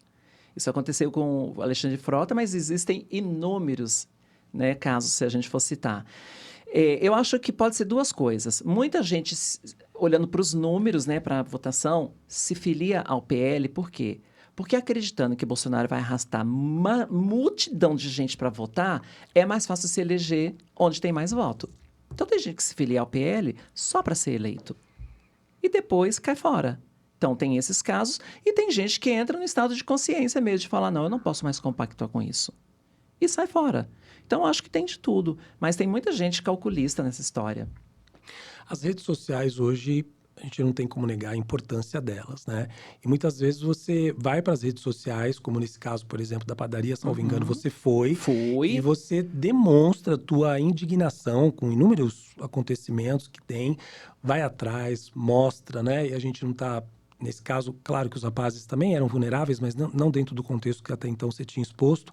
Speaker 2: Isso aconteceu com o Alexandre Frota, mas existem inúmeros, né, casos, se a gente for citar. Eu acho que pode ser 2 coisas. Muita gente, olhando para os números, né, para a votação, se filia ao PL. Por quê? Porque acreditando que Bolsonaro vai arrastar uma multidão de gente para votar, é mais fácil se eleger onde tem mais voto. Então tem gente que se filia ao PL só para ser eleito. E depois cai fora. Então, tem esses casos e tem gente que entra no estado de consciência mesmo, de falar, não, eu não posso mais compactuar com isso. E sai fora. Então, acho que tem de tudo. Mas tem muita gente calculista nessa história.
Speaker 1: As redes sociais hoje, a gente não tem como negar a importância delas, né? E muitas vezes você vai para as redes sociais, como nesse caso, por exemplo, da padaria, salvo engano, você foi e
Speaker 2: Fui.
Speaker 1: você demonstra a tua indignação com inúmeros acontecimentos que tem, vai atrás, mostra, né? E a gente não está, nesse caso, claro que os rapazes também eram vulneráveis, mas não dentro do contexto que até então você tinha exposto.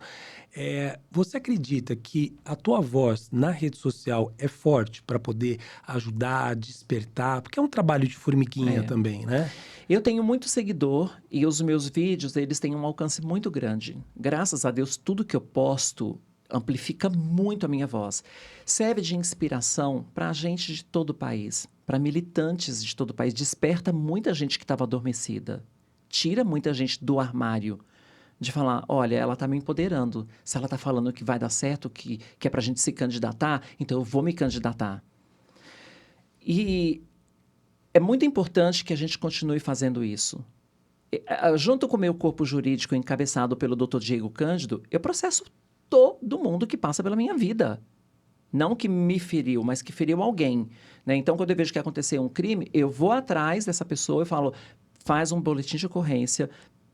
Speaker 1: Você acredita que a tua voz na rede social é forte para poder ajudar, despertar? Porque é um trabalho de formiguinha
Speaker 2: É.
Speaker 1: também, né?
Speaker 2: Eu tenho muito seguidor e os meus vídeos, eles têm um alcance muito grande. Graças a Deus, tudo que eu posto amplifica muito a minha voz. Serve de inspiração para gente de todo o país, para militantes de todo o país. Desperta muita gente que estava adormecida. Tira muita gente do armário. De falar, olha, ela está me empoderando. Se ela está falando que vai dar certo, que é para a gente se candidatar, então eu vou me candidatar. E é muito importante que a gente continue fazendo isso. Junto com o meu corpo jurídico encabeçado pelo Dr. Diego Cândido, eu processo todo mundo que passa pela minha vida. Não que me feriu, mas que feriu alguém, né? Então, quando eu vejo que aconteceu um crime, eu vou atrás dessa pessoa e falo, faz um boletim de ocorrência,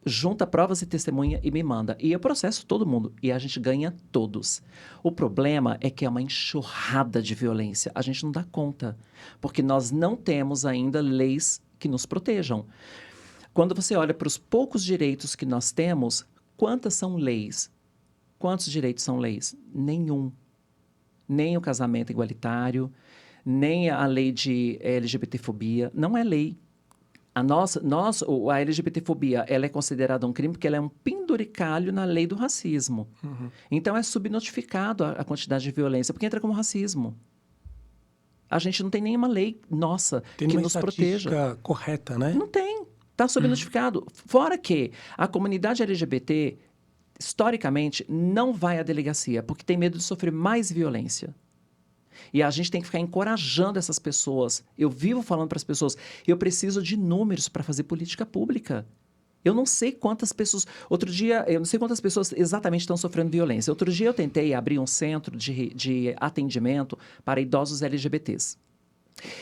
Speaker 2: junta provas e testemunha e me manda. E eu processo todo mundo. E a gente ganha todos. O problema é que é uma enxurrada de violência. A gente não dá conta. Porque nós não temos ainda leis que nos protejam. Quando você olha para os poucos direitos que nós temos, quantas são leis? Quantos direitos são leis? Nenhum. Nem o casamento igualitário, nem a lei de LGBTfobia. Não é lei. A LGBTfobia, ela é considerada um crime porque ela é um penduricalho na lei do racismo. Então, é subnotificado a quantidade de violência, porque entra como racismo. A gente não tem nenhuma lei nossa
Speaker 1: Tem
Speaker 2: que
Speaker 1: uma
Speaker 2: nos proteja.
Speaker 1: estatística correta, né?
Speaker 2: Não tem. Está subnotificado. Fora que a comunidade LGBT, historicamente, não vai à delegacia porque tem medo de sofrer mais violência. E a gente tem que ficar encorajando essas pessoas. Eu vivo falando para as pessoas, eu preciso de números para fazer política pública. Eu não sei quantas pessoas... Outro dia, eu não sei quantas pessoas exatamente estão sofrendo violência. Outro dia eu tentei abrir um centro de atendimento para idosos LGBTs.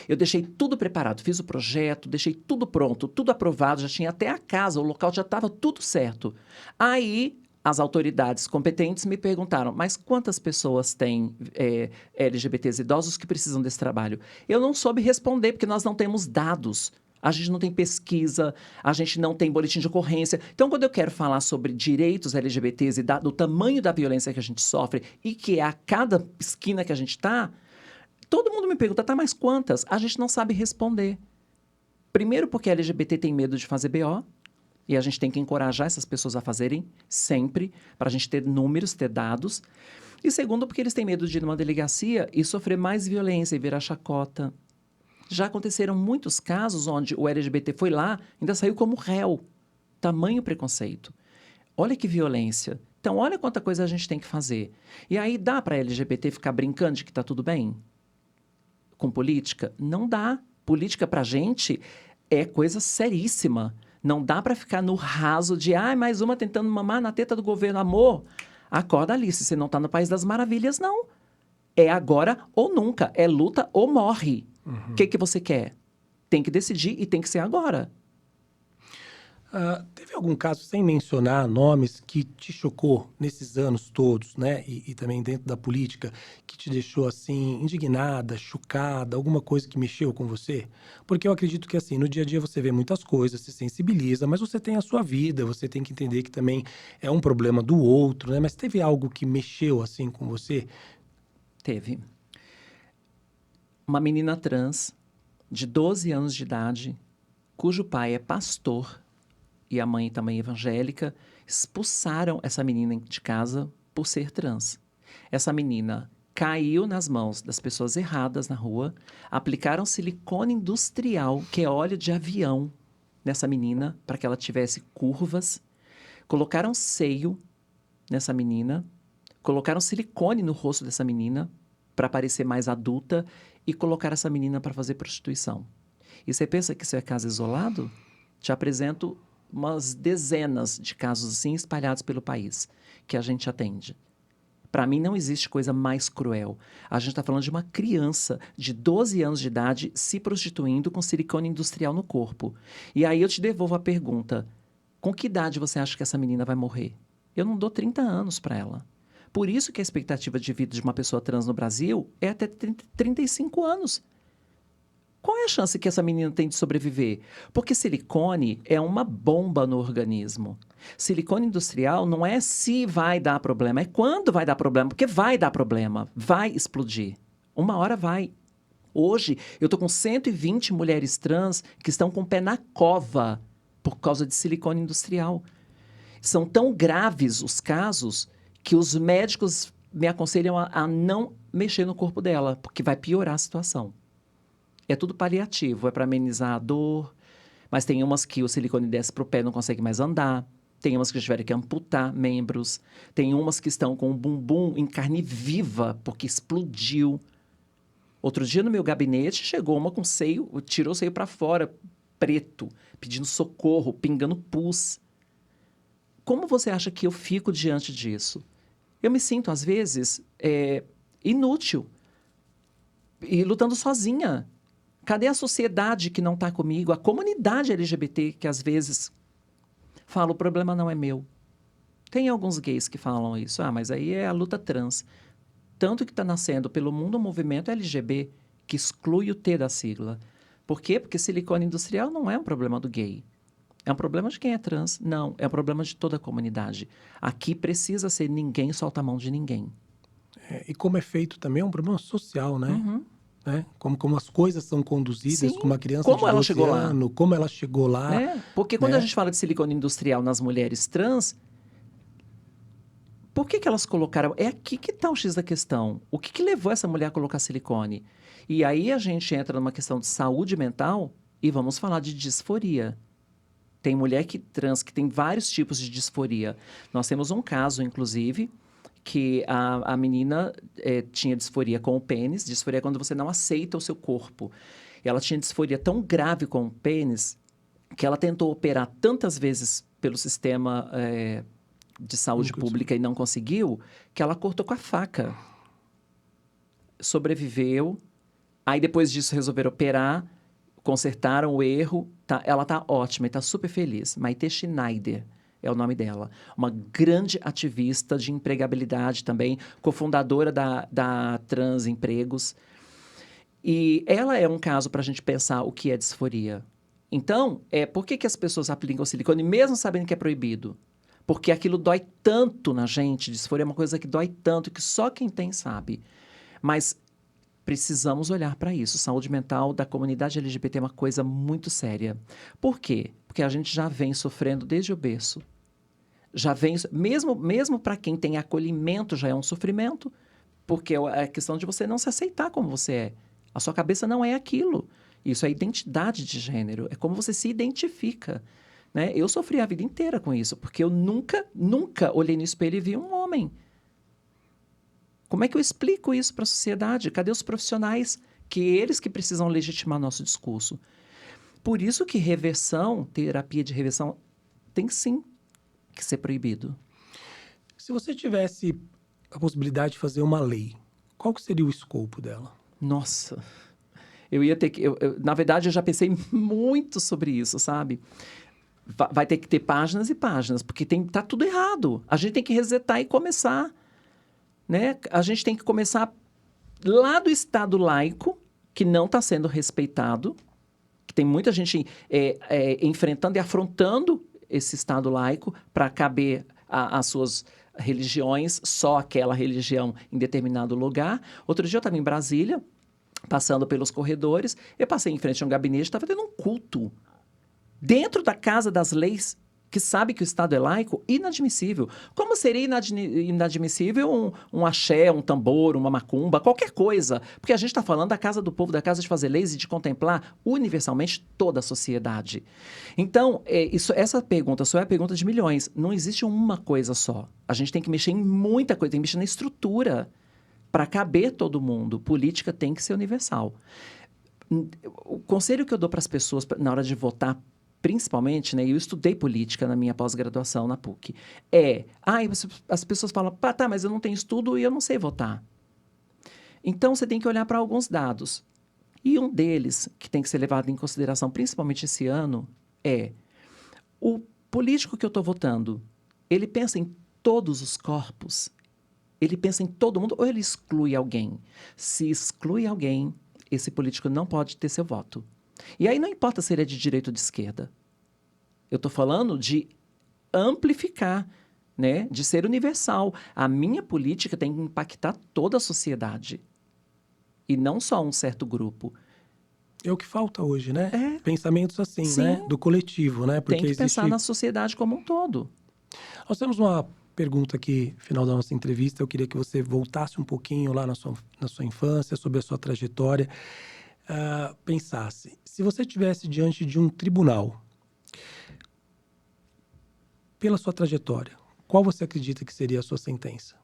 Speaker 2: Eu deixei tudo preparado, fiz o projeto, deixei tudo pronto, tudo aprovado, já tinha até a casa, o local já estava tudo certo. Aí as autoridades competentes me perguntaram, mas quantas pessoas têm LGBTs idosos que precisam desse trabalho? Eu não soube responder, porque nós não temos dados. A gente não tem pesquisa, a gente não tem boletim de ocorrência. Então, quando eu quero falar sobre direitos LGBTs e do tamanho da violência que a gente sofre e que é a cada esquina que a gente está, todo mundo me pergunta, tá, mas quantas? A gente não sabe responder. Primeiro porque a LGBT tem medo de fazer BO, e a gente tem que encorajar essas pessoas a fazerem sempre, para a gente ter números, ter dados. E segundo porque eles têm medo de ir numa delegacia e sofrer mais violência e virar chacota. Já aconteceram muitos casos onde o LGBT foi lá, ainda saiu como réu. Tamanho preconceito. Olha que violência. Então, olha quanta coisa a gente tem que fazer. E aí, dá para LGBT ficar brincando de que está tudo bem? Com política? Não dá. Política pra gente é coisa seríssima. Não dá pra ficar no raso de, mais uma tentando mamar na teta do governo. Amor, acorda, Alice, você não tá no País das Maravilhas, não. É agora ou nunca. É luta ou morre. O que você quer? Tem que decidir e tem que ser agora.
Speaker 1: Teve algum caso, sem mencionar nomes, que te chocou nesses anos todos, né? E também dentro da política, que te deixou assim, indignada, chocada, alguma coisa que mexeu com você? Porque eu acredito que assim, no dia a dia você vê muitas coisas, se sensibiliza, mas você tem a sua vida, você tem que entender que também é um problema do outro, né? Mas teve algo que mexeu assim com você?
Speaker 2: Teve. Uma menina trans, de 12 anos de idade, cujo pai é pastor, e a mãe também evangélica, expulsaram essa menina de casa por ser trans. Essa menina caiu nas mãos das pessoas erradas na rua, aplicaram silicone industrial, que é óleo de avião, nessa menina, para que ela tivesse curvas, colocaram seio nessa menina, colocaram silicone no rosto dessa menina, para parecer mais adulta, e colocaram essa menina para fazer prostituição. E você pensa que isso é caso isolado? Te apresento umas dezenas de casos assim espalhados pelo país que a gente atende. Para mim, não existe coisa mais cruel. A gente está falando de uma criança de 12 anos de idade se prostituindo com silicone industrial no corpo. E aí eu te devolvo a pergunta: com que idade você acha que essa menina vai morrer? Eu não dou 30 anos para ela. Por isso que a expectativa de vida de uma pessoa trans no Brasil é até 35 anos. Qual é a chance que essa menina tem de sobreviver? Porque silicone é uma bomba no organismo. Silicone industrial não é se vai dar problema, é quando vai dar problema, porque vai dar problema, vai explodir. Uma hora vai. Hoje, eu estou com 120 mulheres trans que estão com o pé na cova por causa de silicone industrial. São tão graves os casos que os médicos me aconselham a não mexer no corpo dela, porque vai piorar a situação. É tudo paliativo, é para amenizar a dor, mas tem umas que o silicone desce para o pé e não consegue mais andar, tem umas que tiveram que amputar membros, tem umas que estão com o bumbum em carne viva, porque explodiu. Outro dia no meu gabinete chegou uma com seio, tirou o seio para fora, preto, pedindo socorro, pingando pus. Como você acha que eu fico diante disso? Eu me sinto, às vezes, inútil e lutando sozinha. Cadê a sociedade que não está comigo? A comunidade LGBT que, às vezes, fala, o problema não é meu. Tem alguns gays que falam isso. Ah, mas aí é a luta trans. Tanto que está nascendo pelo mundo um movimento LGBT que exclui o T da sigla. Por quê? Porque silicone industrial não é um problema do gay. É um problema de quem é trans? Não, é um problema de toda a comunidade. Aqui precisa ser ninguém solta a mão de ninguém.
Speaker 1: E como é feito também é um problema social, né?
Speaker 2: Uhum.
Speaker 1: Né? Como as coisas são conduzidas,
Speaker 2: Sim,
Speaker 1: como a criança
Speaker 2: como
Speaker 1: de
Speaker 2: ela
Speaker 1: 12
Speaker 2: chegou lá.
Speaker 1: anos, como ela chegou lá.
Speaker 2: Né? Porque quando
Speaker 1: né?
Speaker 2: a gente fala de silicone industrial nas mulheres trans, por que elas colocaram? É aqui que está o X da questão. O que levou essa mulher a colocar silicone? E aí a gente entra numa questão de saúde mental e vamos falar de disforia. Tem mulher trans que tem vários tipos de disforia. Nós temos um caso, inclusive, que a menina tinha disforia com o pênis. Disforia é quando você não aceita o seu corpo. E ela tinha disforia tão grave com o pênis que ela tentou operar tantas vezes pelo sistema de saúde pública e não conseguiu, que ela cortou com a faca. Sobreviveu. Aí, depois disso, resolveram operar, consertaram o erro. Ela tá ótima e tá super feliz. Maite Schneider é o nome dela. Uma grande ativista de empregabilidade também, cofundadora da Trans Empregos. E ela é um caso para a gente pensar o que é disforia. Então, por que as pessoas aplicam silicone mesmo sabendo que é proibido? Porque aquilo dói tanto na gente. Disforia é uma coisa que dói tanto que só quem tem sabe. Mas precisamos olhar para isso. Saúde mental da comunidade LGBT é uma coisa muito séria. Por quê? Porque a gente já vem sofrendo desde o berço. Já vem, mesmo para quem tem acolhimento, já é um sofrimento, porque é a questão de você não se aceitar como você é. A sua cabeça não é aquilo. Isso é identidade de gênero, é como você se identifica. Né? Eu sofri a vida inteira com isso, porque eu nunca olhei no espelho e vi um homem. Como é que eu explico isso para a sociedade? Cadê os profissionais? Eles que precisam legitimar nosso discurso. Por isso que reversão, terapia de reversão, tem sim que ser proibido.
Speaker 1: Se você tivesse a possibilidade de fazer uma lei, qual que seria o escopo dela?
Speaker 2: Nossa, eu ia ter que... na verdade, eu já pensei muito sobre isso, sabe? Vai ter que ter páginas e páginas, porque tá tudo errado. A gente tem que resetar e começar. Né? A gente tem que começar lá do Estado laico, que não está sendo respeitado, que tem muita gente enfrentando e afrontando esse Estado laico para caber às suas religiões, só aquela religião em determinado lugar. Outro dia eu estava em Brasília, passando pelos corredores, eu passei em frente a um gabinete, estava tendo um culto. Dentro da Casa das Leis, que sabe que o Estado é laico, inadmissível. Como seria inadmissível um axé, um tambor, uma macumba, qualquer coisa? Porque a gente está falando da casa do povo, da casa de fazer leis e de contemplar universalmente toda a sociedade. Então, essa pergunta só é a pergunta de milhões. Não existe uma coisa só. A gente tem que mexer em muita coisa, tem que mexer na estrutura para caber todo mundo. Política tem que ser universal. O conselho que eu dou para as pessoas na hora de votar principalmente, né, eu estudei política na minha pós-graduação na PUC, as pessoas falam, pá, tá, mas eu não tenho estudo e eu não sei votar. Então, você tem que olhar para alguns dados. E um deles, que tem que ser levado em consideração, principalmente esse ano, é o político que eu estou votando, ele pensa em todos os corpos? Ele pensa em todo mundo ou ele exclui alguém? Se exclui alguém, esse político não pode ter seu voto. E aí não importa se ele é de direita ou de esquerda. Eu estou falando de amplificar, né? De ser universal. A minha política tem que impactar toda a sociedade. E não só um certo grupo.
Speaker 1: É o que falta hoje, né?
Speaker 2: É.
Speaker 1: Pensamentos assim,
Speaker 2: Sim.
Speaker 1: né? Do coletivo, né?
Speaker 2: Tem que pensar na sociedade como um todo.
Speaker 1: Nós temos uma pergunta aqui, final da nossa entrevista. Eu queria que você voltasse um pouquinho lá na sua infância, sobre a sua trajetória. Pensasse, se você estivesse diante de um tribunal, pela sua trajetória, qual você acredita que seria a sua sentença?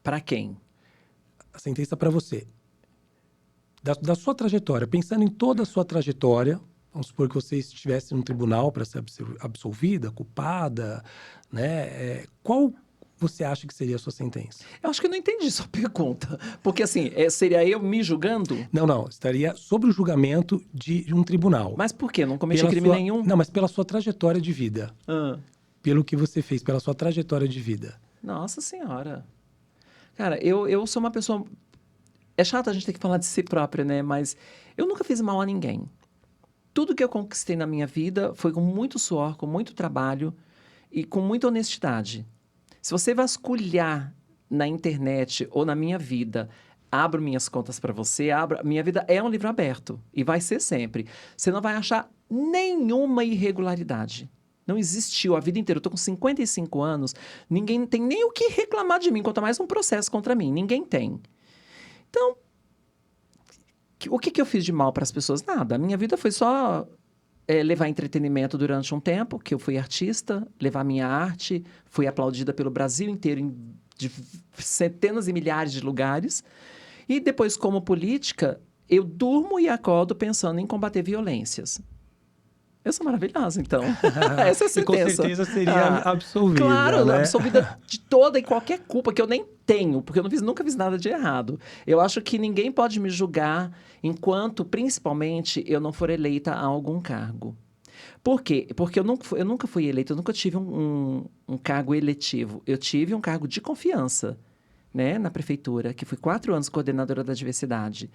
Speaker 2: Para quem?
Speaker 1: A sentença para você. Da sua trajetória, pensando em toda a sua trajetória, vamos supor que você estivesse num tribunal para ser absolvida, culpada, né? Qual você acha que seria a sua sentença?
Speaker 2: Eu acho que eu não entendi sua pergunta. Porque, assim, seria eu me julgando?
Speaker 1: Não. Estaria sobre o julgamento de um tribunal.
Speaker 2: Mas por quê? Não cometi crime nenhum?
Speaker 1: Não, mas pela sua trajetória de vida.
Speaker 2: Ah.
Speaker 1: Pelo que você fez, pela sua trajetória de vida.
Speaker 2: Nossa Senhora. Cara, eu sou uma pessoa... É chato a gente ter que falar de si própria, né? Mas eu nunca fiz mal a ninguém. Tudo que eu conquistei na minha vida foi com muito suor, com muito trabalho e com muita honestidade. Se você vasculhar na internet ou na minha vida, abro minhas contas para você, minha vida é um livro aberto e vai ser sempre. Você não vai achar nenhuma irregularidade. Não existiu a vida inteira. Eu tô com 55 anos, ninguém tem nem o que reclamar de mim, quanto mais um processo contra mim. Ninguém tem. Então, o que eu fiz de mal para as pessoas? Nada. A minha vida foi só levar entretenimento durante um tempo, que eu fui artista, levar minha arte, fui aplaudida pelo Brasil inteiro em centenas e milhares de lugares. E depois, como política, eu durmo e acordo pensando em combater violências. Eu sou maravilhosa, então. Essa é a sentença.
Speaker 1: E com certeza seria absolvida,
Speaker 2: claro,
Speaker 1: né?
Speaker 2: absolvida de toda e qualquer culpa que eu nem tenho, porque eu nunca fiz nada de errado. Eu acho que ninguém pode me julgar enquanto, principalmente, eu não for eleita a algum cargo. Por quê? Porque eu nunca fui eleita, eu nunca tive um cargo eletivo. Eu tive um cargo de confiança, né, na prefeitura, que fui 4 anos coordenadora da diversidade.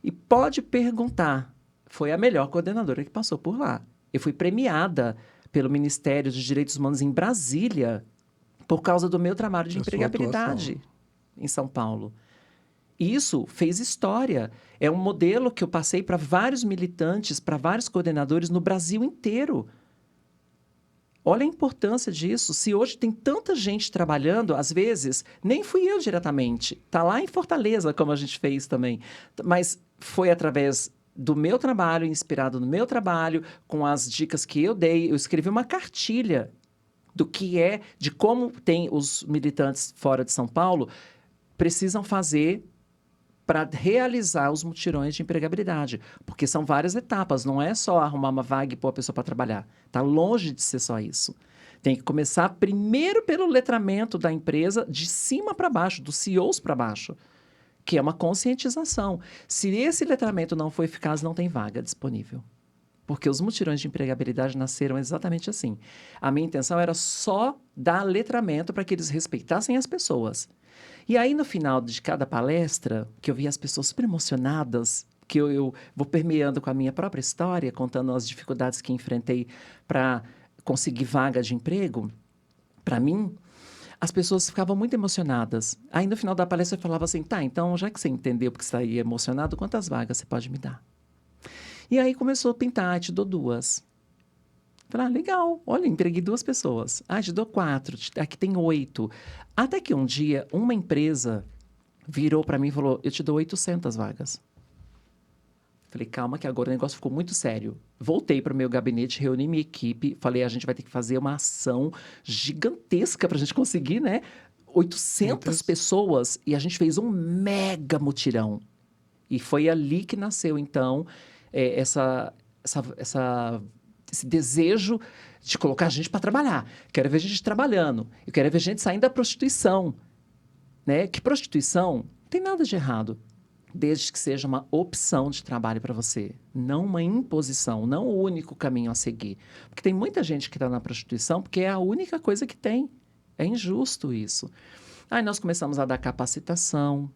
Speaker 2: E pode perguntar, foi a melhor coordenadora que passou por lá. Eu fui premiada pelo Ministério dos Direitos Humanos em Brasília por causa do meu trabalho de empregabilidade em São Paulo. Isso fez história. É um modelo que eu passei para vários militantes, para vários coordenadores no Brasil inteiro. Olha a importância disso. Se hoje tem tanta gente trabalhando, às vezes, nem fui eu diretamente. Está lá em Fortaleza, como a gente fez também. Mas foi através do meu trabalho, inspirado no meu trabalho, com as dicas que eu dei. Eu escrevi uma cartilha de como tem os militantes fora de São Paulo precisam fazer para realizar os mutirões de empregabilidade. Porque são várias etapas, não é só arrumar uma vaga e pôr a pessoa para trabalhar. Está longe de ser só isso. Tem que começar primeiro pelo letramento da empresa, de cima para baixo, dos CEOs para baixo, que é uma conscientização. Se esse letramento não for eficaz, não tem vaga disponível. Porque os mutirões de empregabilidade nasceram exatamente assim. A minha intenção era só dar letramento para que eles respeitassem as pessoas. E aí, no final de cada palestra, que eu vi as pessoas super emocionadas, que eu vou permeando com a minha própria história, contando as dificuldades que enfrentei para conseguir vaga de emprego, para mim, as pessoas ficavam muito emocionadas. Aí, no final da palestra, eu falava assim, tá, então, já que você entendeu porque você está aí emocionado, quantas vagas você pode me dar? E aí começou a pintar, te dou 2. Falei, legal, olha, empreguei 2 pessoas. Te dou 4, aqui tem 8. Até que um dia, uma empresa virou para mim e falou, eu te dou 800 vagas. Falei, calma que agora o negócio ficou muito sério. Voltei para o meu gabinete, reuni minha equipe, falei, a gente vai ter que fazer uma ação gigantesca para a gente conseguir, né? 800 pessoas, e a gente fez um mega mutirão. E foi ali que nasceu, então, essa esse desejo de colocar a gente para trabalhar. Quero ver gente trabalhando. Eu quero ver gente saindo da prostituição. Né? Que prostituição não tem nada de errado, desde que seja uma opção de trabalho para você, não uma imposição, não o único caminho a seguir. Porque tem muita gente que está na prostituição porque é a única coisa que tem. É injusto isso. Aí nós começamos a dar capacitação,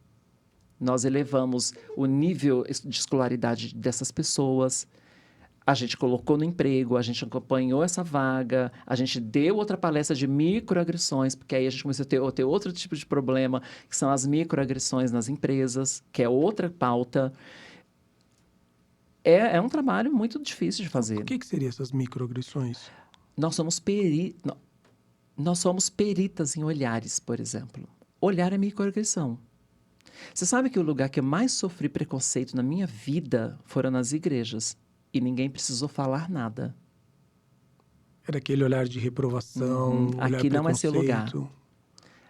Speaker 2: nós elevamos o nível de escolaridade dessas pessoas, a gente colocou no emprego, a gente acompanhou essa vaga, a gente deu outra palestra de microagressões, porque aí a gente começou a ter outro tipo de problema, que são as microagressões nas empresas, que é outra pauta. É um trabalho muito difícil de fazer.
Speaker 1: O que seriam essas microagressões?
Speaker 2: Nós somos peritas em olhares, por exemplo. Olhar é microagressão. Você sabe que o lugar que eu mais sofri preconceito na minha vida foram nas igrejas. E ninguém precisou falar nada.
Speaker 1: Era aquele olhar de reprovação, olhar
Speaker 2: aqui não é seu lugar.
Speaker 1: preconceito.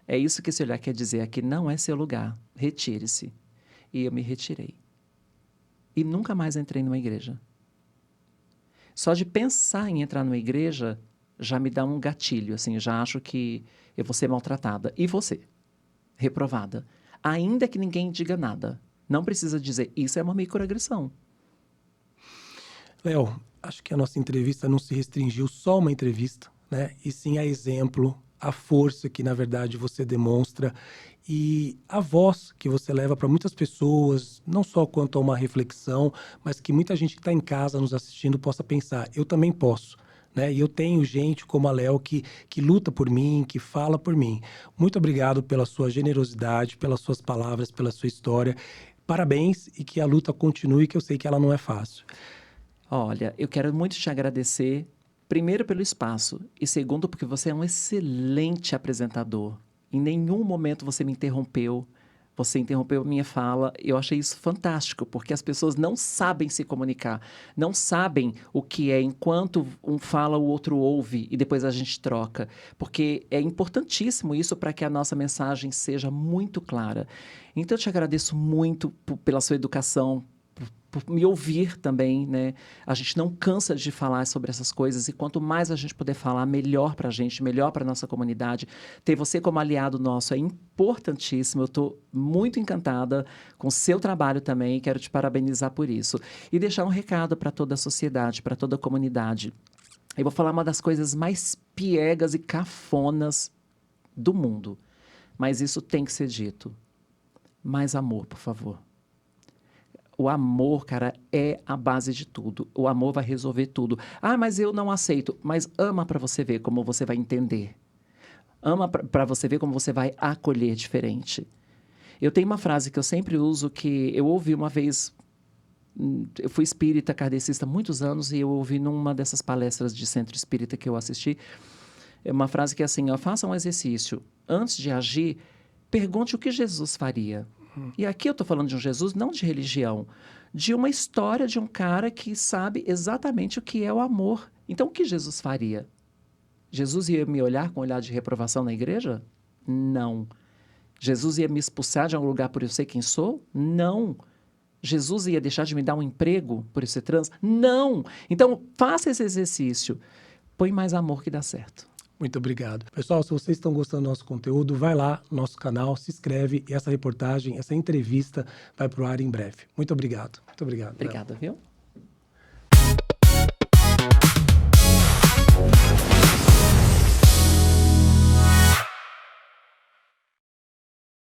Speaker 2: É isso que esse olhar quer dizer. Aqui não é seu lugar. Retire-se. E eu me retirei. E nunca mais entrei numa igreja. Só de pensar em entrar numa igreja já me dá um gatilho. Assim, eu já acho que eu vou ser maltratada. E você? Reprovada. Ainda que ninguém diga nada. Não precisa dizer, isso é uma microagressão.
Speaker 1: Léo, acho que a nossa entrevista não se restringiu só a uma entrevista, né? E sim a exemplo, a força que, na verdade, você demonstra e a voz que você leva para muitas pessoas, não só quanto a uma reflexão, mas que muita gente que está em casa nos assistindo possa pensar, eu também posso. Né? E eu tenho gente como a Léo que luta por mim, que fala por mim. Muito obrigado pela sua generosidade, pelas suas palavras, pela sua história. Parabéns e que a luta continue, que eu sei que ela não é fácil.
Speaker 2: Olha, eu quero muito te agradecer, primeiro pelo espaço e segundo porque você é um excelente apresentador. Em nenhum momento você me interrompeu, você interrompeu a minha fala. Eu achei isso fantástico, porque as pessoas não sabem se comunicar, não sabem o que é enquanto um fala, o outro ouve e depois a gente troca. Porque é importantíssimo isso para que a nossa mensagem seja muito clara. Então eu te agradeço muito pela sua educação, por me ouvir também, né? A gente não cansa de falar sobre essas coisas e quanto mais a gente puder falar, melhor para a gente, melhor para a nossa comunidade. Ter você como aliado nosso é importantíssimo. Eu estou muito encantada com o seu trabalho também e quero te parabenizar por isso. E deixar um recado para toda a sociedade, para toda a comunidade. Eu vou falar uma das coisas mais piegas e cafonas do mundo, mas isso tem que ser dito. Mais amor, por favor. O amor, cara, é a base de tudo. O amor vai resolver tudo. Ah, mas eu não aceito. Mas ama para você ver como você vai entender. Ama para você ver como você vai acolher diferente. Eu tenho uma frase que eu sempre uso que eu ouvi uma vez. Eu fui espírita kardecista há muitos anos e eu ouvi numa dessas palestras de centro espírita que eu assisti. É uma frase que é assim, ó, faça um exercício. Antes de agir, pergunte o que Jesus faria. E aqui eu estou falando de um Jesus, não de religião, de uma história de um cara que sabe exatamente o que é o amor. Então, o que Jesus faria? Jesus ia me olhar com um olhar de reprovação na igreja? Não. Jesus ia me expulsar de um lugar por eu ser quem sou? Não. Jesus ia deixar de me dar um emprego por eu ser trans? Não. Então, faça esse exercício. Põe mais amor que dá certo.
Speaker 1: Muito obrigado. Pessoal, se vocês estão gostando do nosso conteúdo, vai lá no nosso canal, se inscreve e essa reportagem, essa entrevista vai para o ar em breve. Muito obrigado. Muito obrigado.
Speaker 2: Obrigada, viu?